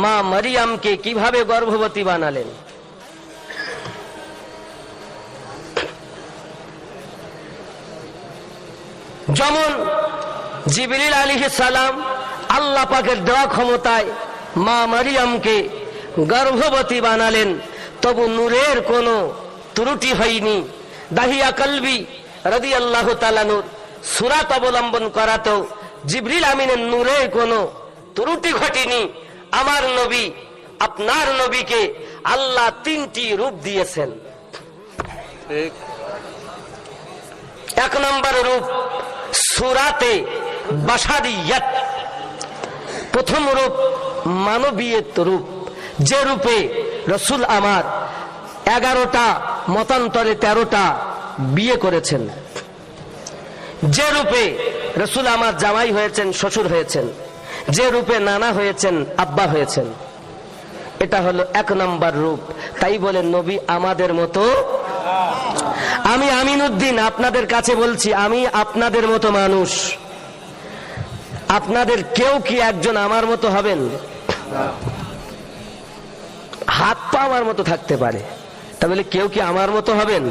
মা মারিয়ামকে কিভাবে গর্ভবতী বানালেন? যেমন জিবরিল আলাইহিস সালাম আল্লাহ পাকের দেওয়া ক্ষমতায় মা মারিয়ামকে গর্ভবতী বানালেন, তবু নূরের কোনো ত্রুটি হয়নি। দাহিয়া কলবি রাদিয়াল্লাহু তাআলা নূর সূরাত অবলম্বন করাতেও জিবরিল আমিনের নূরের কোনো ত্রুটি ঘটেনি। আমার নবী, আপনার নবীকে আল্লাহ 3টি রূপ দিয়েছেন। 1 নম্বর রূপ সূরাতে বাশারিয়ত, প্রথম রূপ মানবীয়ত রূপ, যে রূপে রাসূল আমার 11টা মতান্তরে 13টা বিয়ে করেছেন, যে রূপে রাসূল আমার জামাই হয়েছেন, শ্বশুর হয়েছেন, যে রূপে নানা হয়েছেন, আব্বা হয়েছেন। এটা হলো 1 নম্বর রূপ। তাই বলে নবী আমাদের মতো। আমি আমিনউদ্দিন আপনাদের কাছে বলছি, আমি আপনাদের মতো মানুষ। আপনাদের কেউ কি একজন আমার মতো হবেন? হাত পা আমার মতো থাকতে পারে, তা বলে কেউ কি আমার মতো হবেন?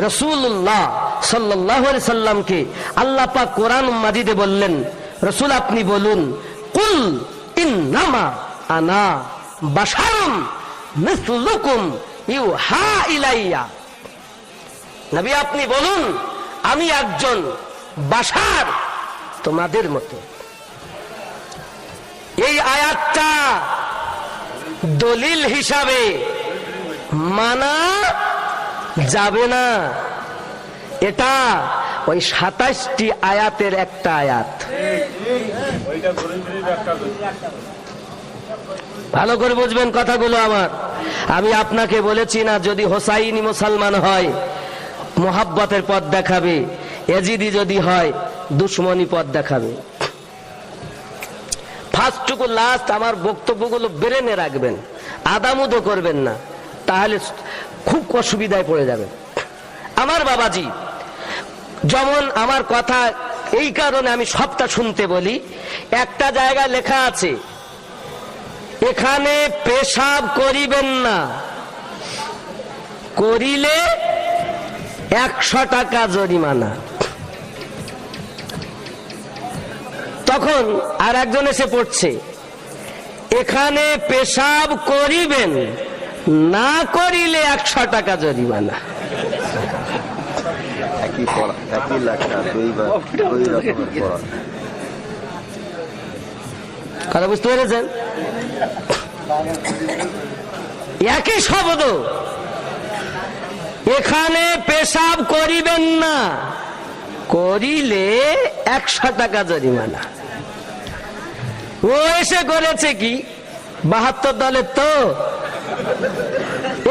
রাসূলুল্লাহ সাল্লাল্লাহু আলাইহি সাল্লামকে আল্লাহ পাক কোরআন মাজিদে বললেন, রাসূল আপনি বলুন, কুল ইন্নামা আনা বাশারুম মিসলুকুম ইউহা ইলাইয়া। নবী আপনি বলুন, আমি একজন বাশার তোমাদের মতো। এই আয়াতটা দলিল হিসাবে মানা যাবে না। এটা ওই 27টি আয়াতের একটা আয়াত। ভালো করে বুঝবেন কথাগুলো আমার। আমি আপনাকে বলেছি না, যদি হোসাইনি মুসলমান হয় মোহাব্বতের পথ দেখাবে, এজিদি যদি হয় দুশ্মনী পথ দেখাবে। ফার্স্টটুকু লাস্ট আমার বক্তব্যগুলো ব্রেনে রাখবেন, আদামুদও করবেন না, তাহলে খুব অসুবিধায় পড়ে যাবেন। আমার বাবাজি যেমন, আমার কথা এই কারণে আমি সবটা শুনতে বলি, একটা জায়গায় লেখা আছে এখানে পেশাব করিবেন না, করিলে 100 টাকা জরিমানা। তখন আর একজন এসে পড়ছে এখানে পেশাব করিবেন, না করিলে 100 টাকা জরিমানা। কথা বুঝতে পেরেছেন? একই শব্দ, এখানে পেশাব করিবেন না, করিলে 100 টাকা জরিমানা। ও এসে করেছে কি 72 দলের, তো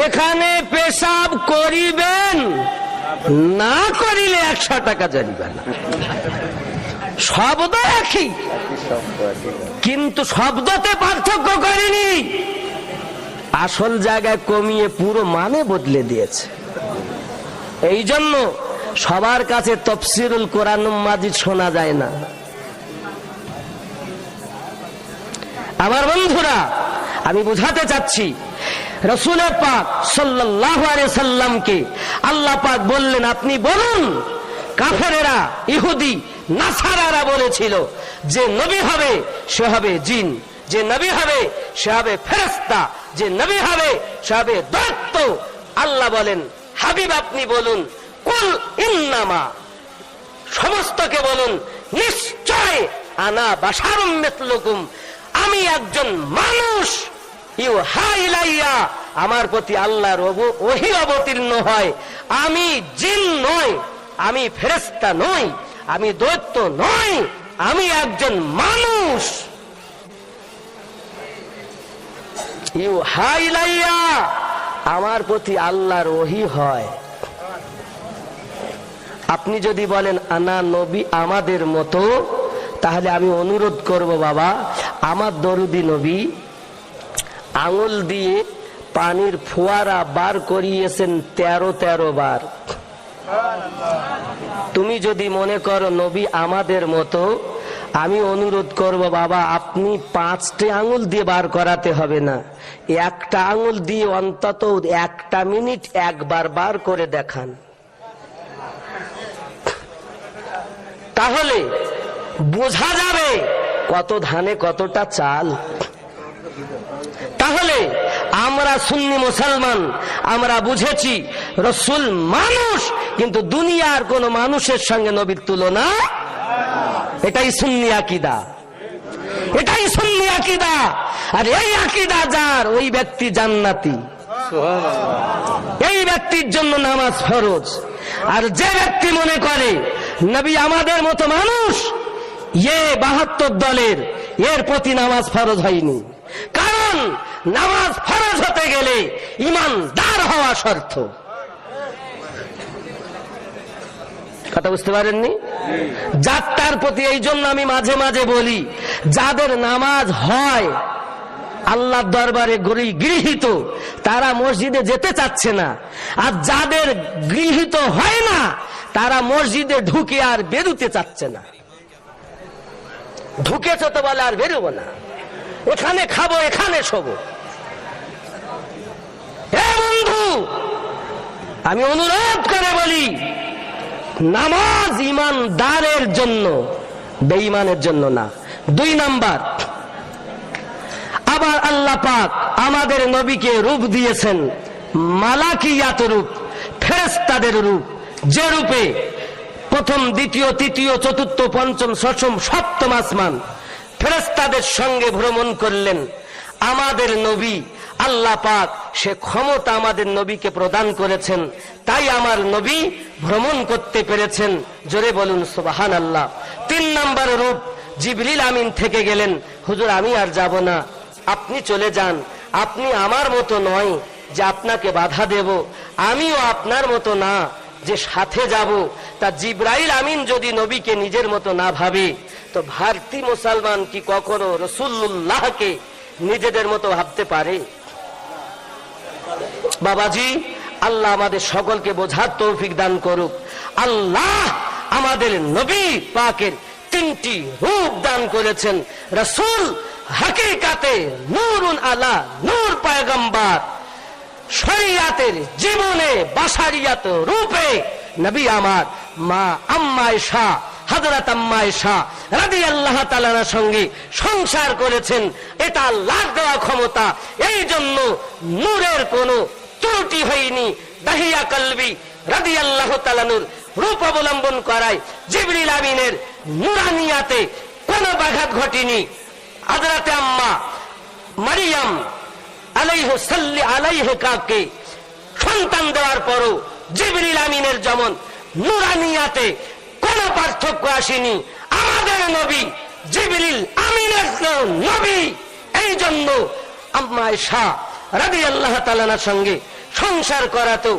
এখানে পেশাব করিবেন, না করিলে 100 টাকা জরিমানা। শব্দ একই, কিন্তু শব্দতে পার্থক্য করেনি, আসল জায়গায় কমিয়ে পুরো মানে বদলে দিয়েছে। এই জন্য সবার কাছে তাফসীরুল কোরআন মাজিদ শোনা যায় না। আমার বন্ধুরা, আমি বুঝাতে চাচ্ছি, রাসূল পাক সাল্লাল্লাহু আলাইহি সাল্লামকে আল্লাহ পাক বললেন, আপনি বলুন কাফেরেরা, ইহুদি নাসারারা বলেছিল যে নবী হবে সে হবে জিন, যে নবী হবে সে হবে ফেরেশতা, যে নবী হবে সে হবে দৈত্য। আল্লাহ বলেন, হাবিব আপনি বলুন, কুল ইন্নামা, সমস্তকে বলুন নিশ্চয় আনা বাশারুম মিসলুকুম, আমি একজন মানুষ, ইউহা ইলাইয়া, আমার প্রতি আল্লাহর ওহী অবতীর্ণ হয়, আমি জিন নই, আমি ফেরেশতা নই, আমি দৈত্য নই, আমি একজন মানুষ। ইউহা ইলাইয়া, আমার প্রতি আল্লাহর ওহী হয়। আপনি যদি বলেন আনা নবী আমাদের মতো, তাহলে আমি অনুরোধ করব, বাবা আমার দরুদি নবী আঙুল দিয়ে পানির ফোয়ারা বার করিয়েছেন 13 বার। তুমি যদি মনে করো নবী আমাদের মতো, আমি অনুরোধ করব, বাবা আপনি 5টি আঙুল দিয়ে বার করাতে হবে না, একটা আঙুল দিয়ে অন্তত 1 মিনিট একবার বার করে দেখান, তাহলে বোঝা যাবে কত ধানে কতটা চাল। তাহলে আমরা সুন্নি মুসলমান, আমরা বুঝেছি রাসূল মানুষ, কিন্তু দুনিয়ার কোন মানুষের সঙ্গে নবীর তুলনা। এটাই সুন্নি আকীদা, এটাই সুন্নি আকীদা। আর এই আকীদা যার, ওই ব্যক্তি জান্নাতি, এই ব্যক্তির জন্য নামাজ ফরজ। আর যে ব্যক্তি মনে করে নবী আমাদের মতো মানুষ, 72 দলের, এর প্রতি নামাজ ফরজ হয়নি। কারণ নামাজ ফরজ হতে গেলে ঈমানদার হওয়া শর্ত। কথা বুঝতে পারেননি? যাত্রার প্রতি এই জন্য আমি মাঝে মাঝে বলি, যাদের নামাজ হয় আল্লাহর দরবারে গৃহীত, তারা মসজিদে যেতে চাচ্ছে না। আর যাদের গৃহীত হয় না, তারা মসজিদে ঢুকে আর বেরোতে চাচ্ছে না। ঢুকেছে তো বলে আর বেরোবো না, এখানে খাবো, এখানে শোবো। হে বন্ধু, আমি অনুরোধ করে বলি, নামাজ ঈমানদারের জন্য, বেঈমানের জন্য না। 2 নাম্বার, আবার আল্লাহ পাক আমাদের নবীকে রূপ দিয়েছেন মালাকিয়াত রূপ, ফেরেশতাদের রূপ, যে রূপে প্রথম, দ্বিতীয়, তৃতীয়, চতুর্থ, পঞ্চম, ষষ্ঠ, সপ্তম আসমান ফেরেশতাদের সঙ্গে ভ্রমণ করলেন। আমাদের নবী আল্লাহ পাক সে ক্ষমতা আমাদের নবীকে প্রদান করেছেন, তাই আমার নবী ভ্রমণ করতে পেরেছেন। জোরে বলুন সুবহানাল্লাহ। 3 নম্বর রূপ জিবরিল আমিন থেকে গেলেন, হুজুর আমি আর যাব না, আপনি চলে যান, আপনি আমার মতো নয় যে আপনাকে বাধা দেব, আমিও আপনার মতো না যে সাথে যাব। তা জিবরাইল আমিন যদি নবীকে নিজের মতো না ভাবে, তো ভারতী মুসলমান কি কখনো রাসূলুল্লাহকে নিজেদের মতো ভাবতে পারে? বাবাজি, আল্লাহ আমাদের সকলকে বোঝার তৌফিক দান করুক। আল্লাহ আমাদের নবী পাকের 3টি রূপ দান করেছেন। রাসূল হাকিকাতে নূরুন আলা নূর, পয়গম্বর শরিয়াতের জীবনে বাশারিয়াত রূপে নবী আমার মা আম্মা আয়েশা, হযরত আম্মা আয়েশা রাদিয়াল্লাহু তাআলার সঙ্গে সংসার করেছেন। এটা আল্লাহর দেওয়া ক্ষমতা, এই জন্য নূরের কোনো ত্রুটি হয়নি। দাহিয়া কলবি রাদিয়াল্লাহু তাআলার রূপ অবলম্বন করায় জিবরিল আমিনের নূরানিয়াতে কোনো ব্যাঘাত ঘটেনি। হযরত আম্মা মারিয়াম আলাইহিসসালামকে সন্তান দেওয়ার পরও জিবরিল আমিনের যেমন নূরানিয়াতে কোনো পার্থক্য আসেনি। আমাদের নবী জিবরিল আমিনের নবী, এই জন্য আম্মা আয়েশা রাদিয়াল্লাহু তাআলার সঙ্গে সংসার করাতো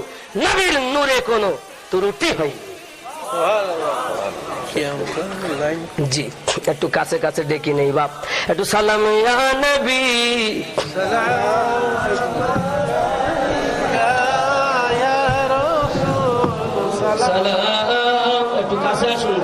নবীর নূরে কোনো ত্রুটি হয়নি। জি, একটু কাছে কাছে ডেকে নেই বাপ, একটু সালাম ইয়া নবী, সালাম, একটু কাছে আসুন।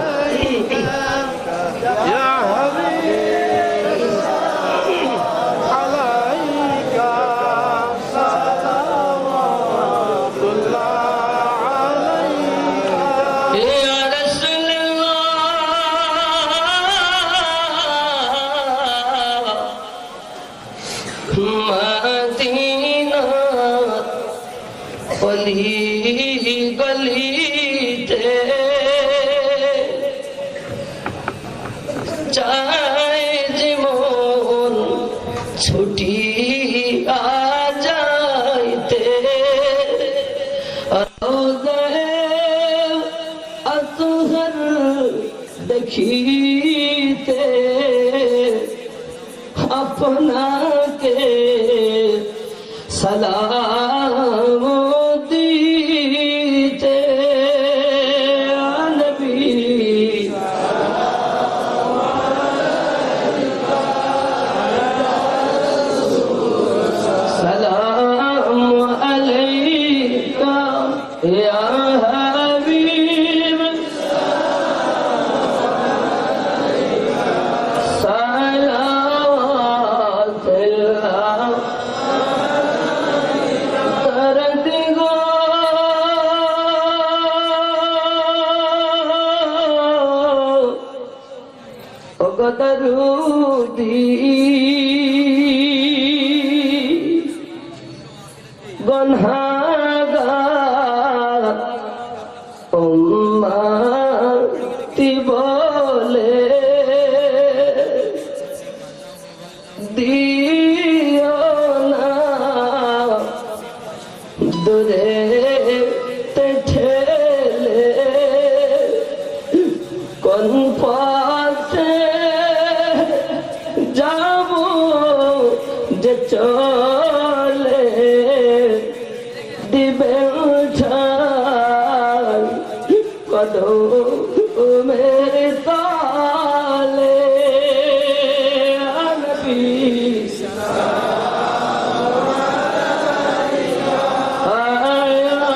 গলিতে চাই জীবন ছুটি যাইতে, আতহর দেখিতে আপনাকে সালাম দিতে। নবী সালাম আলাইকা ইয়া হাবিব, সালাওয়াতুল্লাহ দরুদি গুনাহগার উম্মতি বলে দিও না দূরে ঠেলে, কোন পথে যাব যে চলে দিবে উঠান কদমের তলে। নবী সালাম আলাইকা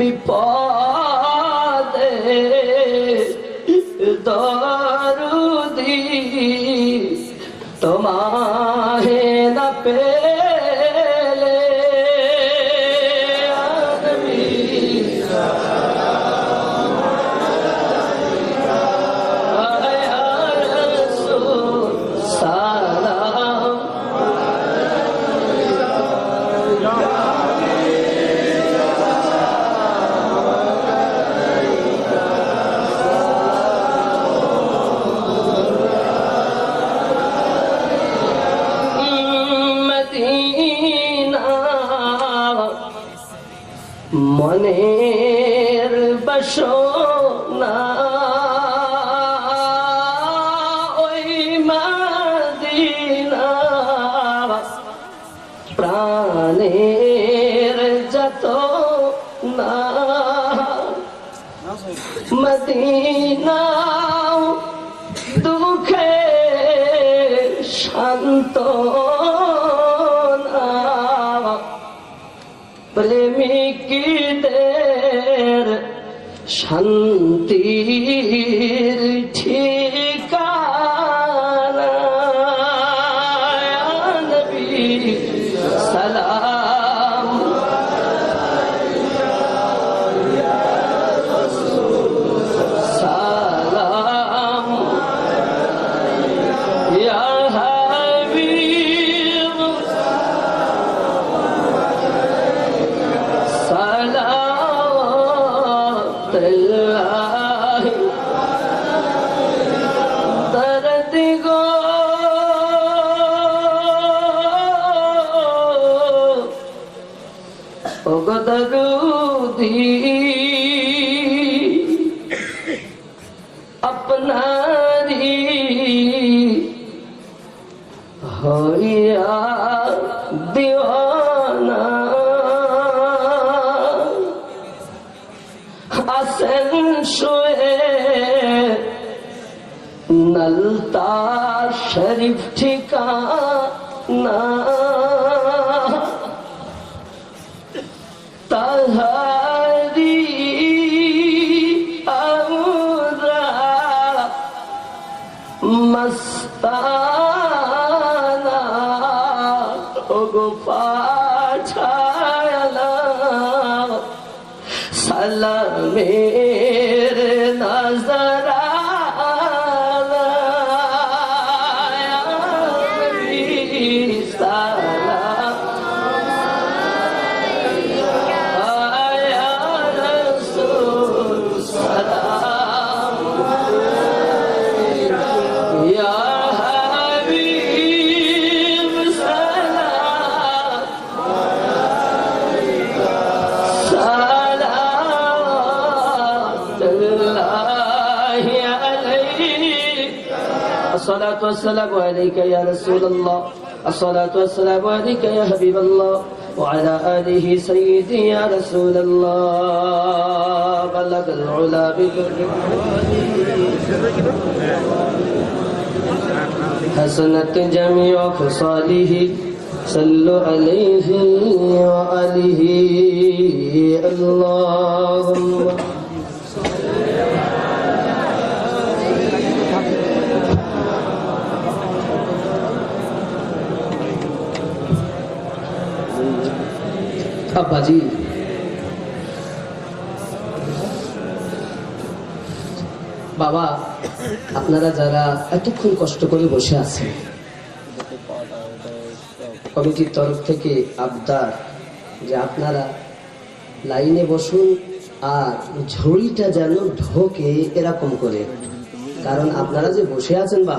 বিপদে দরুদি তোমাহে না পেলে সালাম মনের বাসনা ওই মদিনা প্রাণের যত না মদিনা দুঃখে শান্ত প্রেমিকদের শান্তির ঠিকানা নবী সালাম সালাম ইয়া হাবিব दर्द गो दरूदी अपनारी होया दीवाना আসেন শুয়ে নলতা শরীফ ঠিকানা তাহারি আমরা মস্তানা ওগো পাঠালা सलामेर नजराना या नबी सलाम या रसूल सलाम या हबीब सलाम الصلاة والسلام عليك يا رسول الله الصلاة والسلام عليك يا حبيب الله وعلى آله سيدي يا رسول الله بلغ العلا حسنت جميع خصاله صلوا عليه وآله اللهم আব্বাজি বাবা আপনারা যারা এতক্ষণ কষ্ট করে বসে আছেন কমিটির তরফ থেকে আবদার যে আপনারা লাইনে বসুন আর ঝড়িটা যেন ঢোকে এরকম করে, কারণ আপনারা যে বসে আছেন বা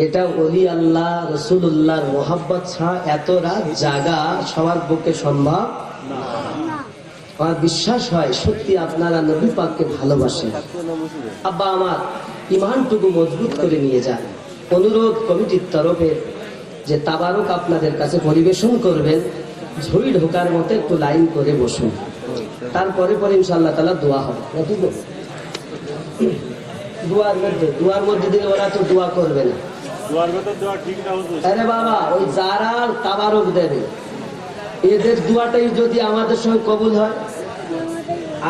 এটা ওলি আল্লাহ রসুল্লাহর মোহাব্বত ছাড়া এত রাত জাগা সবার পক্ষে সম্ভব আমার বিশ্বাস হয় সত্যি আপনারা নবী পাককে ভালোবাসেন। আব্বা আমার ইমানটুকু মজবুত করে নিয়ে যান। অনুরোধ কমিটির তরফে যে তাবারক আপনাদের কাছে পরিবেশন করবেন, ঝুড়ি ঢোকার মতো একটু লাইন করে বসুন, তারপরে পরে ইনশাআল্লাহ তাআলা দোয়া হবে। দোয়ার মধ্যে দিলে ওরা তো দোয়া করবে না। আরে বাবা ওই যারা তাবারক দেবে এদের দোয়াটাই যদি আমাদের সঙ্গে কবুল হয়,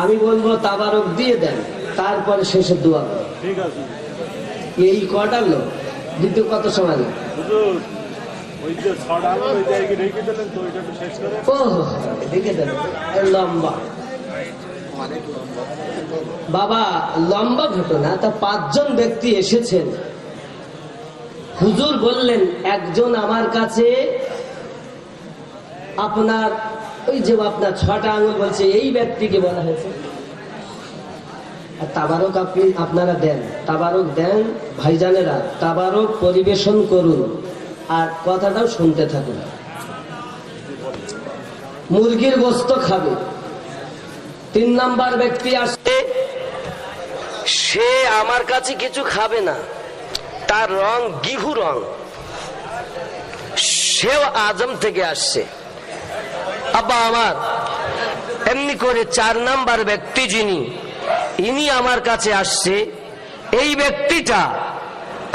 আমি বলবো তাবারক দিয়ে দেন, তারপরে শেষে দোয়া করুন। ঠিক আছে এই কটার লোক দ্বিতীয় কত সময় লাগে? হুজুর, ওই যে ছড়া আলো ওই জায়গায় রেখে দিলেন তো, ওইটা একটু শেষ করে। ও দেখে দেন লম্বা বাবা, লম্বা ঘটনা। তা 5 জন ব্যক্তি এসেছেন, হুজুর বললেন একজন আমার কাছে আপনার ওই যে আপনার 6টা আঙুল বলছে এই ব্যক্তিকে বলা হয়েছে। আর তাবারক আপনারা দেন, তাবারক দেন ভাইজানেরা, তাবারক পরিবেশন করুন আর কথাটাও শুনতে থাকুন। মুরগির গোস্ত খাবে। 3 নাম্বার ব্যক্তি আসছে, সে আমার কাছে কিছু খাবে না, তার রং গিহু রং, সেও আজম থেকে আসছে। আব্বা আমার এমনি করে 4 নাম্বার ব্যক্তি যিনি, ইনি আমার কাছে আসছে। এই ব্যক্তিটা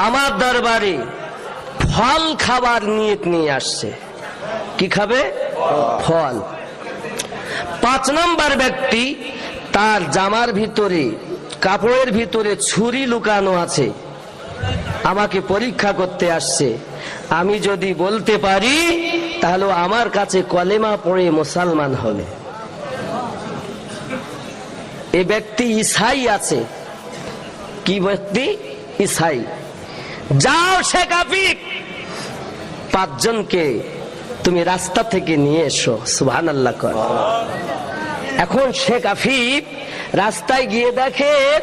আমার দরবারে ফল খাবার নিয়ত নিয়ে আসছে। কি খাবে? ফল। 5 নাম্বার ব্যক্তি, তার জামার ভিতরে কাপড়ের ভিতরে ছুরি লুকানো আছে, আমাকে পরীক্ষা করতে আসছে। আমি যদি বলতে পারি তাহলে আমার কাছে কলেমা পড়ে মুসলমান হবে। এই ব্যক্তি ঈসাই আছে। কি ব্যক্তি? ঈসাই। যাও শেখ আফিফ, 5 জনকে তুমি রাস্তা থেকে নিয়ে এসো। সুবহানাল্লাহ কর। এখন শেখ আফিফ রাস্তায় গিয়ে দেখেন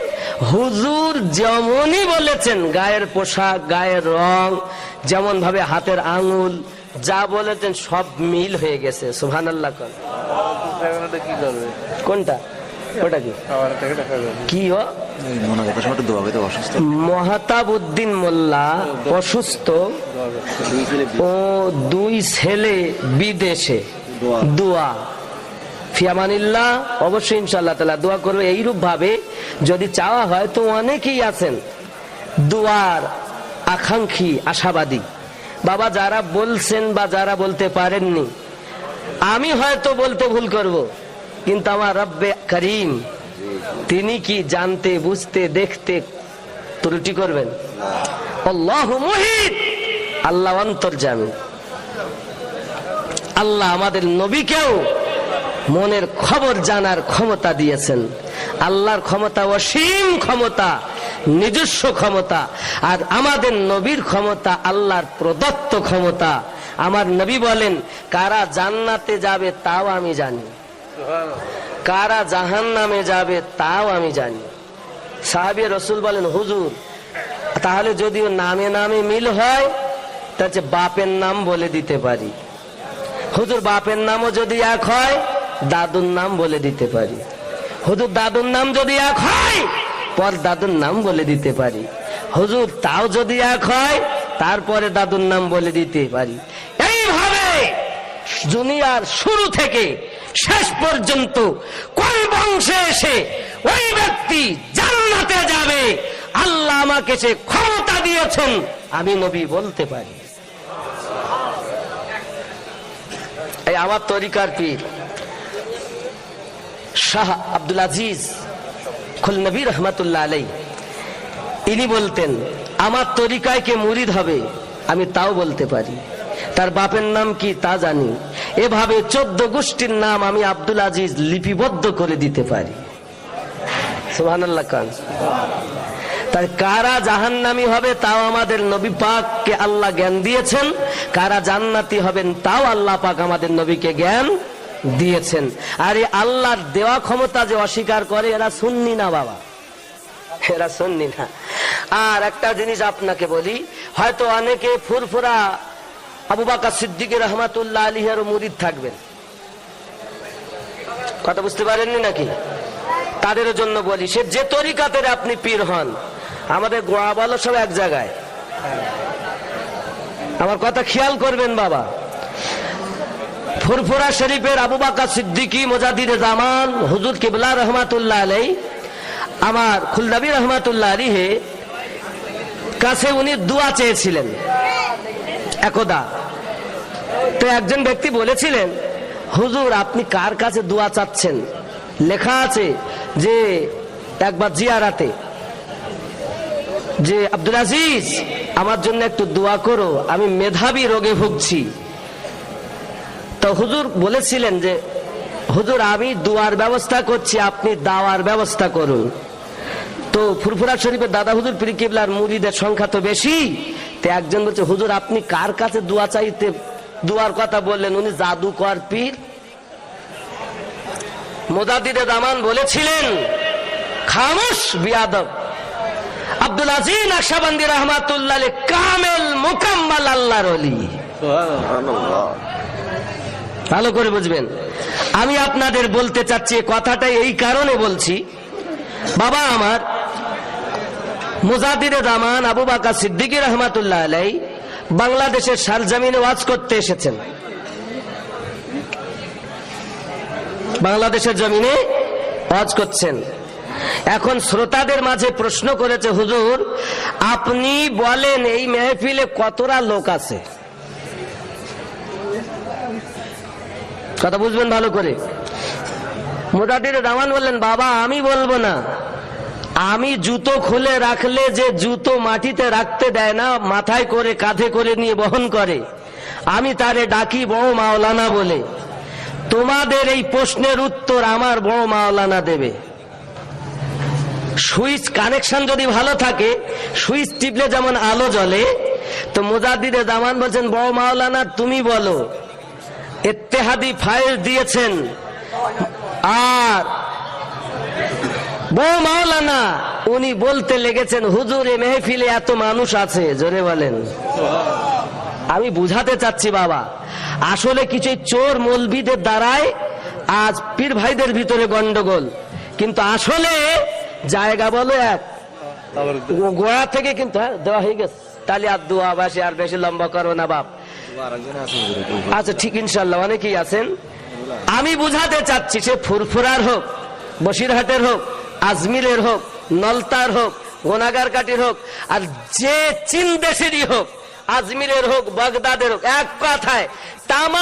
হুজুর যেমনই বলেছেন, গায়ের পোশাক, গায়ের রং, যেমন ভাবে হাতের আঙুল, যা বলেছেন সব মিল হয়ে গেছে। সুবহানাল্লাহ কর। কি করবে? কোনটা? ওটা কি? কি হ? মহাতাবউদ্দিন মোল্লা অসুস্থ ও 2 ছেলে বিদেশে। দোয়া ফিয়ামানিল্লাহ, অবশ্যই ইনশাআল্লাহ তাআলা দোয়া করবে। এইরূপ ভাবে যদি চাওয়া হয় তো অনেকেই আছেন দোয়ার আকাঙ্ক্ষী, আশাবাদী। বাবা যারা বলছেন বা যারা বলতে পারেননি, আমি হয়তো বলতে ভুল করব, কিন্তু আমার রব্বে করিম তিনি কি জানতে, বুঝতে, দেখতে ত্রুটি করবেন? আল্লাহু মুহিত, আল্লাহ অন্তর্যামী। আল্লাহ আমাদের নবীকেও মনের খবর জানার ক্ষমতা দিয়েছেন। আল্লাহর ক্ষমতা অসীম ক্ষমতা, নিজস্ব ক্ষমতা, আর আমাদের নবীর ক্ষমতা আল্লাহর প্রদত্ত ক্ষমতা। আমার নবী বলেন, কারা জান্নাতে যাবে তাও আমি জানি, কারা জাহান্নামে যাবে তাও আমি জানি। সাহাবী রাসূল বলেন, হুজুর তাহলে যদিও নামে নামে মিল হয় তাহলে বাপের নাম বলে দিতে পারি। হুজুর বাপের নামও যদি এক হয় দাদুর নাম বলে দিতে পারি। হুজুর দাদুর নাম যদি এক হয় পর দাদুর নাম বলে দিতে পারি। হুজুর তাও যদি এক হয় তারপরে দাদুর নাম বলে দিতে পারি। এইভাবে দুনিয়ার শুরু থেকে শেষ পর্যন্ত কোন বংশে এসে ওই ব্যক্তি জান্নাতে যাবে, আল্লাহ আমাকে সে ক্ষমতা দিয়েছেন, আমি নবী বলতে পারি। এই আমার তরিকার পীর শাহ আব্দুল আজিজ খুলনবী রহমাতুল্লাহ আলাই, ইনি বলতেন আমার তরিকায় কে মুরিদ হবে আমি তাও বলতে পারি, তার বাপের নাম কি তা জানি। এভাবে 14 গোষ্ঠীর নাম আমি আব্দুল আজিজ লিপিবদ্ধ করে দিতে পারি। সুবহানাল্লাহ খান। তার কারা জাহান্নামী হবে তাও আমাদের নবী পাককে আল্লাহ জ্ঞান দিয়েছেন, কারা জান্নাতি হবেন তাও আল্লাহ পাক আমাদের নবীকে জ্ঞান দিয়েছেন। আর এই আল্লাহর দেওয়া ক্ষমতা যে অস্বীকার করে এরা সুন্নি না বাবা, এরা সুন্নি না। আর একটা জিনিস আপনাকে বলি, হয়তো অনেকে ফুরফুরা আবু বকর সিদ্দিক রহমাতুল্লাহ আলাইহির মুরিদ থাকবেন, কথা বুঝতে পারেননি নাকি? তাদের জন্য বলি, সে যে তরিকাতের আপনি পীর হন, আমাদের গোয়া বলো সব এক জায়গায়। আমার কথা খেয়াল করবেন বাবা। ফুরফুরা শরীফের আবু বকর সিদ্দিকী মুজাদ্দিদে জামান হুজুর কিবলা রহমাতুল্লাহ আলাইহি আমার খুলনবী রহমাতুল্লাহ আলাইহি কাছে উনি দোয়া চেয়েছিলেন একদা। তো একজন ব্যক্তি বলেছিলেন, হুজুর আপনি কার কাছে দোয়া চাচ্ছেন? লেখা আছে যে একবার জিয়ারাতে যে আব্দুল আজিজ আমার জন্য একটু দোয়া করো, আমি মেধাবী রোগে ভুগছি। তো হুজুর বলেছিলেন যে হুজুর আমি দোয়ার ব্যবস্থা করছি, আপনি দাওয়ার ব্যবস্থা করুন। তো ফুরফুরা শরীফের দাদা হুজুর পীর কিবলার মুরিদের সংখ্যা তো বেশি, তো একজন বলছে হুজুর আপনি কার কাছে দোয়া চাইতে দোয়ার কথা বললেন? উনি জাদুকর পীর। মুজাদ্দিদে জামান বলেছিলেন খামোশ বিয়াদব। আব্দুল আজিজ নকশবন্দি রহমাতুল্লাহ আলাইহি কামেল মুকাম্মাল আল্লাহর ওলি। ভালো করে বুঝবেন। আমি আপনাদের বলতে চাচ্ছি কথাটা এই কারণে বলছি, বাবা আমার মুজাদ্দিদে জামান আবু বকর সিদ্দিকী রহমাতুল্লাহ আলাইহি বাংলাদেশের সারজামিনে ওয়াজ করতে এসেছেন। বাংলাদেশের জমিনে ওয়াজ করছেন। এখন শ্রোতাদের মাঝে প্রশ্ন করেছে হুজুর আপনি বলেন এই মেহফিলে কতটা লোক আছে? কথা বুঝবেন ভালো করে। মুজাদ্দিদে জামান বললেন বাবা আমি বলবো না, আমি জুতো খুলে রাখলে যে জুতো মাটিতে রাখতে দেয় না, মাথায় করে কাঁধে করে নিয়ে বহন করে, আমি তারে ডাকি বড় মাওলানা বলে। তোমাদের এই প্রশ্নের উত্তর আমার বড় মাওলানা দেবে। সুইচ কানেকশন যদি ভালো থাকে, সুইচ টিপলে যেমন আলো জ্বলে, তো মুজাদ্দিদে জামান বলছেন বড় মাওলানা তুমি বলো। ইত্তেহাদি ফাইল দিয়েছেন, আর বড় মাওলানা উনি বলতে লেগেছেন হুজুর এ মেহফিলে এত মানুষ আছে, জোরে বলেন। আমি বুঝাতে চাচ্ছি বাবা, আসলে কিছু চোর মৌলবীদের দ্বারাই আজ পীর ভাইদের ভিতরে গন্ডগোল, কিন্তু আসলে জায়গা বলো এক গোড়া থেকে কিন্তু দেওয়া হয়ে গেছে। তাহলে আর দোয়া বাসে আর বেশি লম্বা করো না বাপ। আচ্ছা ঠিক ইনশাল্লাহ অনেকেই আছেন। আমি বুঝাতে চাচ্ছি সে ফুরফুরার হোক, বসিরহাটের হোক, আজমিরের হোক, নলতার হোক, গোনাগার কাটির হোক, আর যে চীন দেশেরই হোক, আজমিরের হোক, বাগদাদের হোক, এক কথায় তাম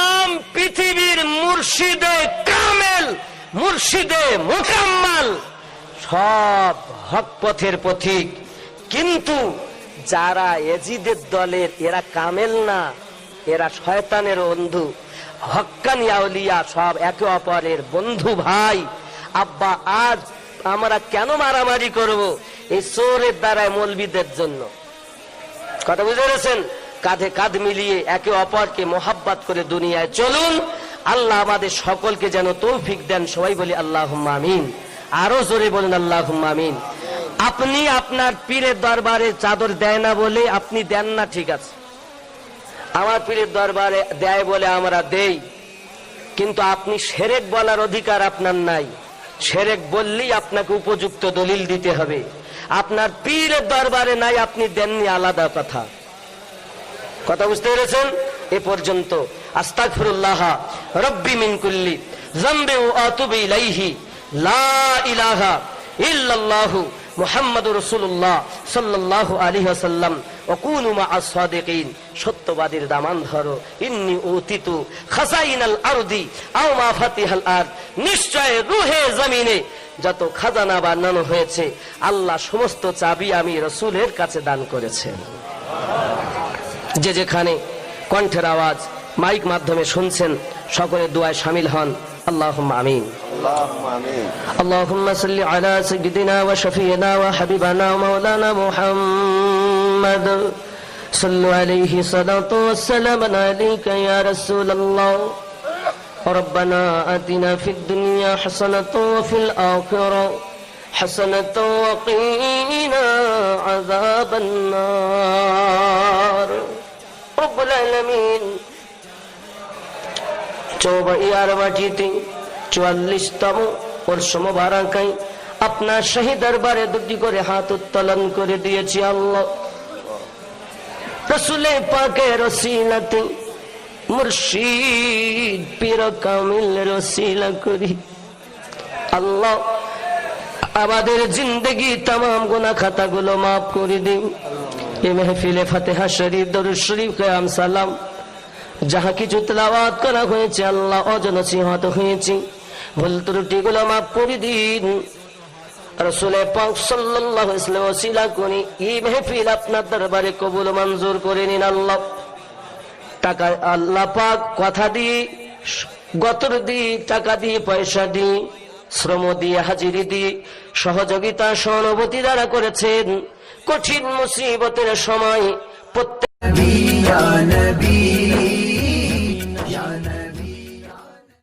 পৃথিবীর মুর্শিদে কামেল, মুর্শিদে মুকাম্মাল সব হক পথের পথিক। কিন্তু যারা এজিদের দলের এরা কামেল না, এরা শয়তানের বন্ধু। হক্কানি আউলিয়া সব একে অপরের বন্ধু ভাই। আব্বা আজ আমরা কেন মারামারি করব? এই চোরের দ্বারায় মৌলবীদের জন্য। কথা বুঝে গেছেন? কাঁধে কাঁধ মিলিয়ে একে অপরকে মোহাব্বত করে দুনিয়ায় চলুন। আল্লাহ আমাদের সকলকে যেন তৌফিক দেন। সবাই বলি আল্লাহুম্মা আমিন। আরো জোরে বলেন আল্লাহুম্মা আমিন। আপনি আপনার পীরের দরবারে চাদর দেয় না বলে আপনি দেন না, ঠিক আছে। আমার পীরের দরবারে দেয় বলে আমরা দেই, কিন্তু আপনি শিরক বলার অধিকার আপনার নাই। শিরক বললেই আপনাকে উপযুক্ত দলিল দিতে হবে। আপনার পীরের দরবারে নাই, আপনি দেননি, আলাদা কথা। কথা বুঝতে পেরেছেন? এ পর্যন্ত আস্তাগফিরুল্লাহ রব্বি মিন কুল্লি যামবি ওয়া আতুবু ইলাইহি লা ইলাহা ইল্লাল্লাহু মুহাম্মাদুর রাসূলুল্লাহ সাল্লাল্লাহু আলাইহি ওয়াসাল্লাম ওয়া কুনু মা'আস সাদিকিন। সত্যবাদীর দামান ধরো। ইন্নী উতিতু খাযাইনাল আরদি আও মা ফাতিহাল আরদ। নিশ্চয় রুহে জমিনে যত খাজানা বানানো হয়েছে আল্লাহ সমস্ত চাবি আমি রাসূলের কাছে দান করেছেন। যে যেখানে কণ্ঠের আওয়াজ মাইক মাধ্যমে শুনছেন সকলে দোয়ায় শামিল হন। اللهم آمين. اللهم آمين. اللهم صل على سيدنا وشفينا وحبيبنا ومولانا محمد. صلوا عليه صلاة والسلام عليك يا رسول الله. ربنا آتنا في الدنيا حسنة وفي الآخرة حسنة وقنا عذاب النار. رب العالمين. চৌবাইয়ার মাটিতে 44তম বর্ষ মোবারকায় আপনার শাহী দরবারে দুটি করে হাত উত্তোলন করে দিয়েছি। আল্লাহ রাসূল পাকের ওসিলাতে মুর্শিদ পীর কামিল রসিলা করি। আল্লাহ আমাদের জিন্দগি तमाम গুনাহ খাতাগুলো maaf করে দিন। এই মাহফিলে ফাতিহা শরীফ দরুদ শরীফ কিয়াম সালাম যাহা কিছু তেলাওয়াত করা হয়েছে আল্লাহ অজনসিহত হয়েছে, ভুল ত্রুটিগুলো মাফ করে দিন। রাসূল পাক সাল্লাল্লাহু আলাইহি ওয়াসাল্লাম ওসিলা করি এই মাহফিল আপনার দরবারে কবুল মঞ্জুর করে নিন আল্লাহ। টাকা আল্লাহ পাক কথা দিয়ে, গতর দিয়ে, টাকা দিয়ে, পয়সা দিয়ে, শ্রম দিয়ে, হাজিরি দিয়ে, সহযোগিতা সহানুভূতি দ্বারা করেছেন। কঠিন মুসিবতের সময় প্রত্যেক या नबी